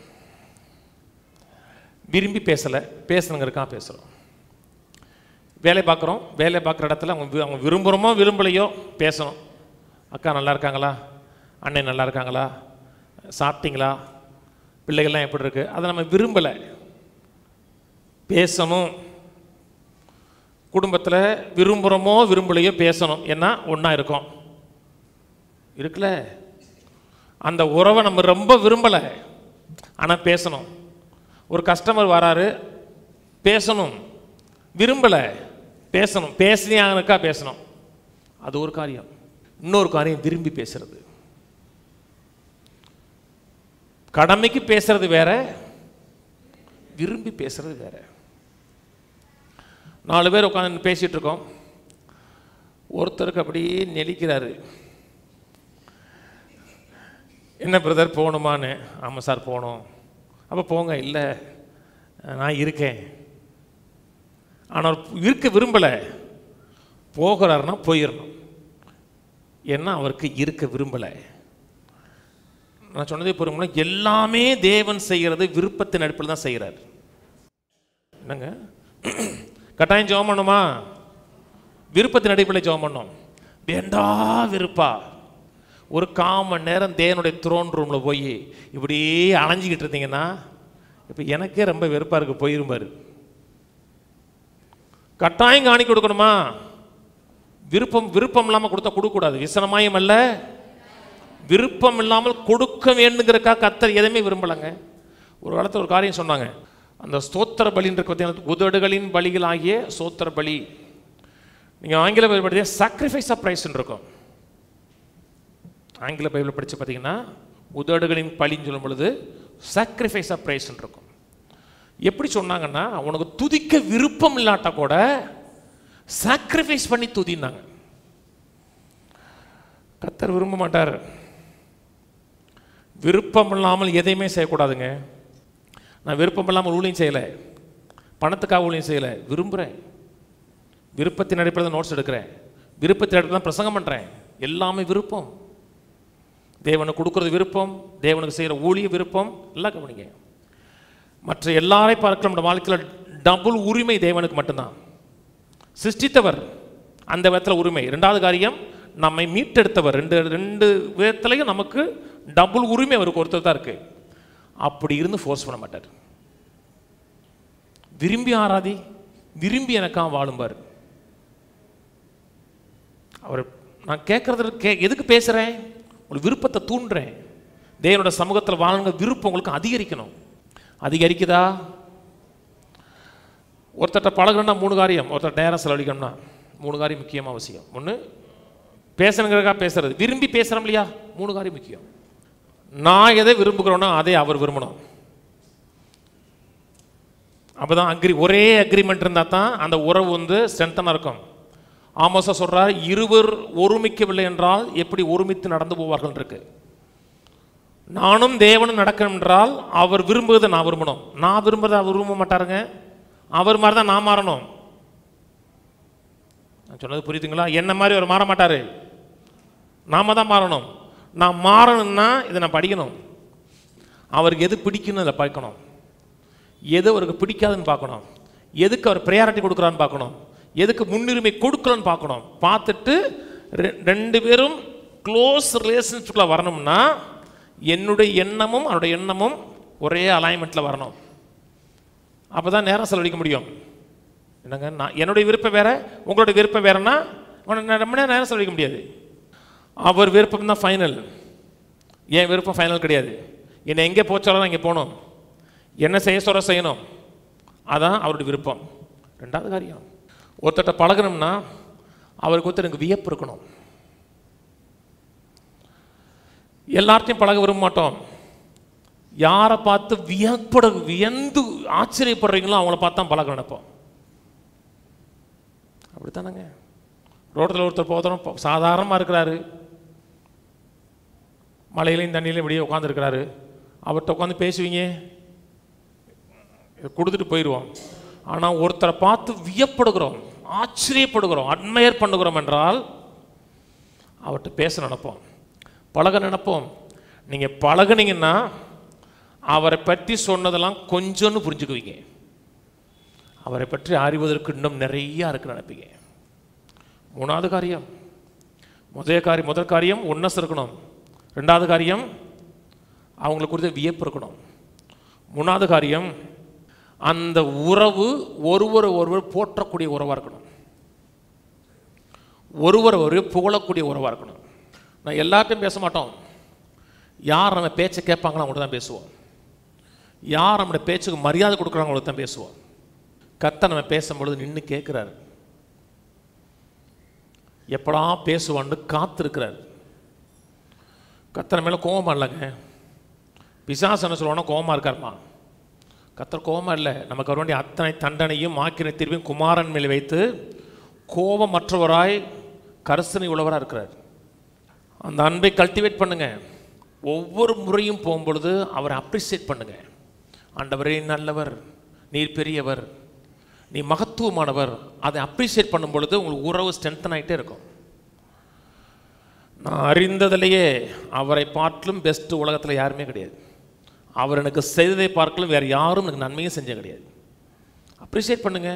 விரும்பி பேசலை, பேசணுங்கிறக்கா பேசுகிறோம். வேலை பார்க்குறோம், வேலை பார்க்குற இடத்துல அவங்க விரும்புகிறோமோ விரும்பலையோ பேசணும். அக்கா நல்லா இருக்காங்களா, அண்ணன் நல்லா இருக்காங்களா, சாப்பிட்டீங்களா, பிள்ளைகள்லாம் எப்படி இருக்கு, அதை நம்ம விரும்பலை, பேசணும். குடும்பத்தில் விரும்புகிறோமோ விரும்பலையோ பேசணும், ஏன்னா ஒன்றா இருக்கோம் இருக்குல்ல. அந்த உறவை நம்ம ரொம்ப விரும்பலை, ஆனால் பேசணும். ஒரு கஸ்டமர் வராரு, பேசணும், விரும்பலை, பேசணும், பேசினியாங்கக்கா பேசணும், அது ஒரு காரியம். இன்னொரு காரியம் விரும்பி பேசுறது. கடமைக்கு பேசுறது வேற, விரும்பி பேசுறது வேற. 4 பேர் உட்காந்து பேசிட்டு இருக்கோம், ஒருத்தருக்கு அப்படியே நெளிக்கிறாரு, என்ன பிரதர் போகணுமான்னு. ஆமாம் சார் போகணும். அப்போ போங்க. இல்லை நான் இருக்கேன். ஆனால் இருக்க விரும்பலை, போகிறாருன்னா போயிடணும், ஏன்னா அவருக்கு இருக்க விரும்பலை. நான் சொன்னதே பொறுங்களா, எல்லாமே தேவன் செய்கிறது விருப்பத்தின் அடிப்படையில் தான் செய்கிறார். என்னங்க கட்டாயம் ஜெபம் பண்ணுமா? விருப்பத்தின் அடிப்படையில் ஜெபம் பண்ணோம். வேண்டா விருப்பா ஒரு 1/4 மணி நேரம் தேவனுடைய த்ரோன் ரூமில் போய் இப்படியே அலைஞ்சிக்கிட்டு இருந்தீங்கன்னா, இப்போ எனக்கே ரொம்ப வெறுப்பாக இருக்குது, போயிருப்பாரு. கட்டாயம் காணி கொடுக்கணுமா? விருப்பம் இல்லாமல் கொடுத்தா கொடுக்கக்கூடாது. விசனமாயம் அல்ல, விருப்பம் இல்லாமல் கொடுக்க வேண்டுங்கிறக்கா கர்த்தர் எதுவுமே விரும்பலைங்க. ஒரு காலத்தில் ஒரு காரியம் சொன்னாங்க, அந்த ஸ்தோத்திர பலின்னு இருக்கு பார்த்தீங்கன்னா, உதடுகளின் பலிகள் ஆகிய ஸ்தோத்திர பலி. நீங்கள் ஆங்கில பைபிள் படித்தா சாக்ரிஃபைஸ் ஆஃப் பிரைஸ்ன்னு இருக்கும். ஆங்கில பைபிள் படித்து பார்த்தீங்கன்னா உதடுகளின் பலின்னு சொல்லும் பொழுது சாக்ரிஃபைஸ் ஆஃப் பிரைஸ்ன்னு இருக்கும். எப்படி சொன்னாங்கன்னா, உனக்கு துதிக்க விருப்பம் இல்லாட்டா கூட சாக்ரிஃபைஸ் பண்ணி துதினாங்க. கர்த்தர் விரும்ப மாட்டார். விருப்பம் இல்லாமல் எதையுமே செய்யக்கூடாதுங்க. நான் விருப்பம் இல்லாமல் ஊழியம் செய்யலை, பணத்துக்காக ஊழியம் செய்யலை, விரும்புகிறேன். விருப்பத்தின் அடிப்படையில் நோட்ஸ் எடுக்கிறேன், விருப்பத்தின் அடிப்படையில் தான் பிரசங்கம் பண்ணுறேன். எல்லாமே விருப்பம். தேவனுக்கு கொடுக்குறது விருப்பம், தேவனுக்கு செய்கிற ஊழிய விருப்பம், எல்லாம் கவனிங்க. மற்ற எல்லாரையும் பார்க்க நம்ம வாழ்க்கையில் டபுள் உரிமை தேவனுக்கு மட்டும்தான். சிருஷ்டித்தவர், அந்த விதத்தில் உரிமை. 2வது காரியம், நம்மை மீட்டெடுத்தவர். ரெண்டு விதத்துலையும் நமக்கு டபுள் உரிமை அவருக்கு ஒருத்தர் தான் இருக்கு. அப்படி இருந்து ஃபோர்ஸ் பண்ண மாட்டார். விரும்பி ஆராதி, விரும்பி எனக்காக வாழும்பார். அவர் நான் கேட்கறது எதுக்கு பேசுகிறேன்? ஒரு விருப்பத்தை தூண்டுறேன். தேவனோட சமூகத்தில் வாழ்ந்த விருப்பம் உங்களுக்கு அதிகரிக்கணும். அதிகரிக்குதா? ஒருத்தட்ட பழகணும்னா 3 காரியம். ஒருத்தர் நேரம் செலவழிக்கணும்னா 3 காரியம் முக்கியமாக அவசியம். ஒன்று, பேசணுங்கிறதுக்காக பேசுறது, விரும்பி பேசுகிறோம் இல்லையா, 3 காரியம் முக்கியம். நான் எதை விரும்புகிறோன்னா அதை அவர் விரும்பணும். அப்போ தான் ஒரே அக்ரிமெண்ட் இருந்தால் தான் அந்த உறவு வந்து ஸ்ட்ரென்த்தனாக இருக்கும். ஆமோஸா சொல்கிறார், இருவர் ஒருமிக்கவில்லை என்றால் எப்படி ஒருமித்து நடந்து போவார்கள் இருக்கு. நானும் தேவனும் நடக்கணும் என்றால் அவர் விரும்புவதை நான் விரும்பணும், நான் விரும்புறதை அவர் விரும்ப மாட்டாருங்க. அவர் மாதிரி தான் நான் மாறணும். நான் சொன்னது புரியுதுங்களா? என்ன மாதிரி அவர் மாற மாட்டார், நாம தான் மாறணும். நான் மாறணும்னா இதை நான் படிக்கணும். அவருக்கு எது பிடிக்குன்னு அதை பார்க்கணும், எது அவருக்கு பிடிக்காதுன்னு பார்க்கணும், எதுக்கு அவர் ப்ரையாரிட்டி கொடுக்குறான்னு பார்க்கணும், எதுக்கு முன்னுரிமை கொடுக்கலன்னு பார்க்கணும். பார்த்துட்டு 2 பேரும் க்ளோஸ் ரிலேஷன்ஷிப்பில் வரணும்னா என்னுடைய எண்ணமும் அவருடைய எண்ணமும் ஒரே அலைன்மெண்ட்டில் வரணும். அப்போ தான் நேரம் செலவழிக்க முடியும். என்னங்க, நான் என்னுடைய விருப்பம் வேறு, உங்களுடைய விருப்பம் வேறுன்னா ரொம்ப நேரம் செலவழிக்க முடியாது. அவர் விருப்பம் தான் ஃபைனல், என் விருப்பம் ஃபைனல் கிடையாது. என்னை எங்கே போச்சாலும் இங்கே போகணும், என்ன செய்ய சொல்ல செய்யணும், அதான் அவருடைய விருப்பம். 2வது காரியம், ஒருத்தட்ட பழகணும்னா அவருக்கு ஒருத்தர் எனக்கு வியப்பு இருக்கணும். எல்லார்ட்டையும் பழக விரும்ப மாட்டோம். யாரை பார்த்து வியந்து ஆச்சரியப்படுறீங்களோ அவங்கள பார்த்து தான் பழக நினைப்போம். அப்படித்தானங்க? ரோட்டில் ஒருத்தர் போதும் சாதாரணமாக இருக்கிறாரு, மலையிலையும் தண்ணியிலையும் வெளியே உட்காந்துருக்கிறாரு, அவர்கிட்ட உட்காந்து பேசுவீங்க, கொடுத்துட்டு போயிடுவோம். ஆனால் ஒருத்தரை பார்த்து வியப்படுகிறோம், ஆச்சரியப்படுகிறோம், அட்மையர் பண்ணுகிறோம் என்றால் அவர்கிட்ட பேச நினைப்போம், பழக நினைப்போம். நீங்கள் பழகுனீங்கன்னா அவரை பற்றி சொன்னதெல்லாம் கொஞ்சம்னு புரிஞ்சுக்குவீங்க, அவரை பற்றி அறிவதற்கு இன்னும் நிறையா இருக்கு நினைப்பீங்க. 3வது காரியம், முதல் காரியம் ஒன்னஸ் இருக்கணும். 2வது காரியம் அவங்களுக்கு குறித்த வியப்பு இருக்கணும். 3வது காரியம் அந்த உறவு ஒருவர் போற்றக்கூடிய உறவாக இருக்கணும், ஒருவர் புகழக்கூடிய உறவாக இருக்கணும். நான் எல்லார்ட்டையும் பேச மாட்டோம். யார் நம்ம பேச்சை கேட்பாங்களோ அவங்கள்ட்ட தான் பேசுவோம், யார் நம்முடைய பேச்சுக்கு மரியாதை கொடுக்குறாங்களோ தான் பேசுவோம். கர்த்தர் நம்ம பேசும்பொழுது நின்று கேட்குறாரு, எப்படா பேசுவான்னு காத்திருக்கிறார். கர்த்தர் மேலே கோபமா இல்லைங்க. பிசாசு என்ன சொல்லுவானா, கோபமாக இருக்காருமா. கர்த்தர் கோபமாக இல்லை, நமக்கு வர வேண்டிய அத்தனை தண்டனையும் ஆக்கினை தீர்வையும் குமாரன் மேலே வைத்து கோபமற்றவராய் கரிசனை உள்ளவராக இருக்கிறார். அந்த அன்பை கல்டிவேட் பண்ணுங்க. ஒவ்வொரு முறையும் போகும்பொழுது அவரை அப்ரிசியேட் பண்ணுங்க. ஆண்டவரே நல்லவர், நீர் பெரியவர், நீ மகத்துவமானவர். அதை அப்ரிசியேட் பண்ணும் பொழுது உங்களுக்கு உறவு ஸ்ட்ரென்தன் ஆகிட்டே இருக்கும். நான் அறிந்ததிலேயே அவரை பார்க்கலும் பெஸ்ட்டு உலகத்தில் யாருமே கிடையாது. அவர் எனக்கு செய்ததை பார்க்கலும் வேறு யாரும் எனக்கு நன்மையும் செஞ்ச கிடையாது. அப்ரிசியேட் பண்ணுங்க,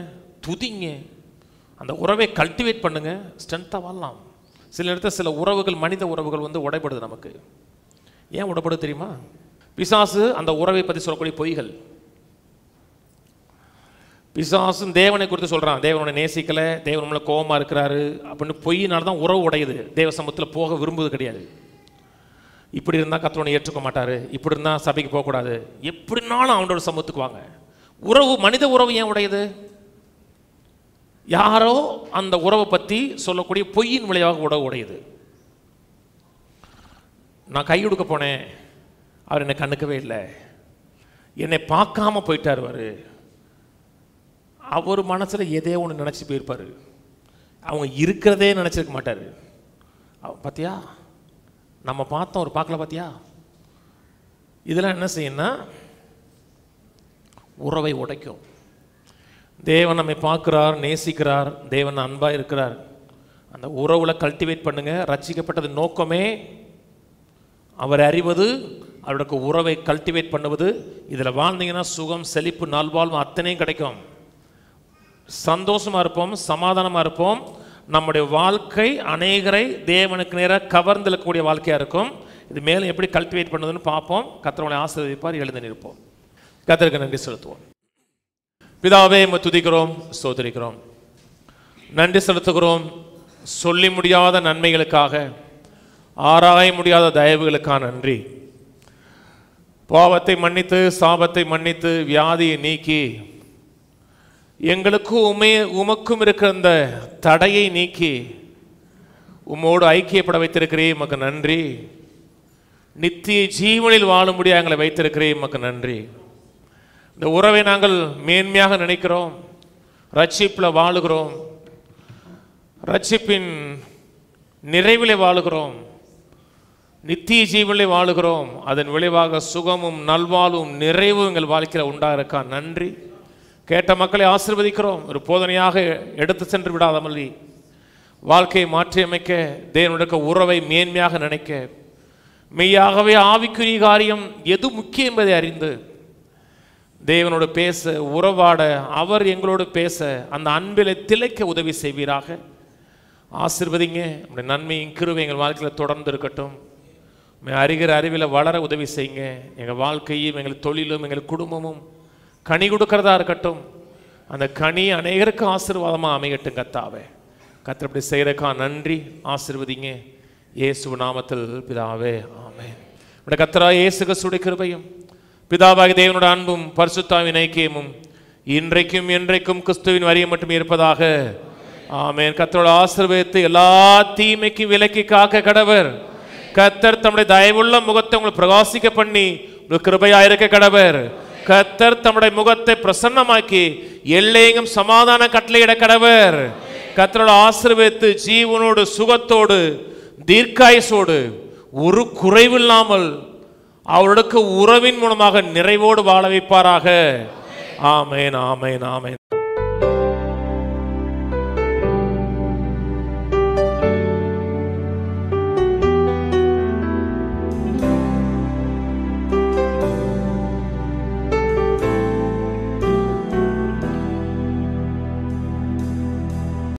துதிங்க, அந்த உறவை கல்டிவேட் பண்ணுங்க, ஸ்ட்ரென்த்தாக வாழலாம். சில இடத்துல சில உறவுகள், மனித உறவுகள் வந்து உடைபடுது. நமக்கு ஏன் உடைபடுது தெரியுமா? பிசாசு அந்த உறவை பற்றி சொல்லக்கூடிய பொய்கள். பிசாசும் தேவனை குறித்து சொல்கிறான், தேவனோட நேசிக்கலை, தேவன் நம்மளை கோபமாக இருக்கிறாரு அப்படின்னு பொய்யினால தான் உறவு உடையுது. தேவ சமூகத்தில் போக விரும்புவது கிடையாது. இப்படி இருந்தால் கர்த்தரை ஏற்றுக்க மாட்டார், இப்படி இருந்தால் சபைக்கு போகக்கூடாது, எப்படினாலும் அவனோட சமூகத்துக்கு வாங்க. உறவு, மனித உறவு ஏன் உடையுது? யாரோ அந்த உறவை பற்றி சொல்லக்கூடிய பொய்யின் விளைவாக உறவு உடையுது. நான் கையெடுக்க போனேன், அவர் என்னை கண்டுக்கவே இல்லை, என்னை பார்க்காம போயிட்டார். அவர் மனசில் எதே ஒன்று நினச்சி போயிருப்பார், அவங்க இருக்கிறதே நினச்சிருக்க மாட்டார். பார்த்தியா, நம்ம பார்த்தோம், ஒரு பார்க்கல பார்த்தியா? இதெல்லாம் என்ன செய்யணும்னா உறவை உடைக்கும். தேவன் நம்மை பார்க்குறார், நேசிக்கிறார், தேவன் அன்பாக இருக்கிறார். அந்த உறவில் கல்டிவேட் பண்ணுங்க. ரட்சிக்கப்பட்டது நோக்கமே அவர் அறிவது, அவருக்கு உறவை கல்டிவேட் பண்ணுவது. இதில் வாழ்ந்தீங்கன்னா சுகம், செழிப்பு, நல்வாழ்வு அத்தனையும் கிடைக்கும். சந்தோஷமாக இருப்போம், சமாதானமாக இருப்போம். நம்முடைய வாழ்க்கை அநேகரை தேவனுக்கு நேராக கவர்ந்தெழுக்கக்கூடிய வாழ்க்கையாக இருக்கும். இது மேலும் எப்படி கல்டிவேட் பண்ணுறதுன்னு பார்ப்போம். கர்த்தரை ஆசீர்வதிப்பார். எழுந்து நிற்போம். கர்த்தருக்கு நன்றி செலுத்துவோம். பிதாவே, துதிக்கிறோம், ஸ்தோத்திரிக்கிறோம், நன்றி செலுத்துகிறோம். சொல்லி முடியாத நன்மைகளுக்காக, ஆராய முடியாத தயவுகளுக்காக நன்றி. பாவத்தை மன்னித்து சாபத்தை மன்னித்து வியாதியை நீக்கி எங்களுக்கும் உமக்கும் இருக்கிற அந்த தடையை நீக்கி உம்மோடு ஐக்கியப்பட வைத்திருக்கிறேன், உமக்கு நன்றி. நித்திய ஜீவனில் வாழும்படியாக எங்களை வைத்திருக்கிறேன், உமக்கு நன்றி. இந்த உறவை நாங்கள் மேன்மையாக நினைக்கிறோம், ரட்சிப்பில் வாழுகிறோம், ரட்சிப்பின் நிறைவிலே வாழுகிறோம், நித்திய ஜீவனிலே வாழுகிறோம். அதன் விளைவாக சுகமும் நல்வாழ்வும் நிறைவும் எங்கள் வாழ்க்கையில் உண்டாயிருக்கா நன்றி. கேட்ட மக்களை ஆசீர்வதிக்கிறோம். ஒரு போதனையாக எடுத்து சென்று விடாதமல்லி வாழ்க்கையை மாற்றியமைக்க, தேவனுடைய உறவை மேன்மையாக நினைக்க, மெய்யாகவே ஆவிக்குரிய காரியம் எது முக்கியம் என்பதை அறிந்து தேவனோடு பேச, உறவாட, அவர் எங்களோடு பேச, அந்த அன்பிலை திளைக்க உதவி செய்வீராக. ஆசீர்வதிங்க. நம்முடைய நன்மையும் கிருபை எங்கள் வாழ்க்கையில் தொடர்ந்து இருக்கட்டும். அறிகிற அறிவில் வளர உதவி செய்யுங்க. எங்கள் வாழ்க்கையும் எங்கள் தொழிலும் எங்கள் குடும்பமும் கனி கொடுக்கிறதா இருக்கட்டும். அந்த கனி அநேகருக்கு ஆசீர்வாதமாக அமையட்டும் கர்த்தாவே. கர்த்தர் இப்படி செய்கிறக்கா நன்றி. ஆசீர்வதிங்க இயேசு நாமத்தில் பிதாவே, ஆமென். நம்முடைய கர்த்தராகிய இயேசு கிறிஸ்துவின் கிருபையும் பிதாவாகிய தேவனுடைய அன்பும் பரிசுத்தாவின் ஐக்கியமும் இன்றைக்கும் என்றைக்கும் கிறிஸ்துவின் வரியும் மட்டும் இருப்பதாக, ஆமென். கர்த்தரோட ஆசீர்வாதத்தை எல்லா தீமைக்கும் விலக்கி காக்க கடவர். கர்த்தர் தம்முடைய தயவுள்ள முகத்தை உங்களுக்கு பிரகாசிக்க பண்ணி உங்களுக்கு கிருபையா இருக்க கடவர். கர்த்தர் தம்முடைய முகத்தை பிரசன்னமாக்கி எல்லையெங்கும் சமாதான கட்டளையிட கடவர். கர்த்தரோட ஆசீர்வதித்து ஜீவனோடு சுகத்தோடு தீர்க்காயுசோடு ஒரு குறைவில்லாமல் அவருக்கு உறவின் மூலமாக நிறைவோடு வாழ வைப்பாராக. ஆமென், ஆமென், ஆமென்.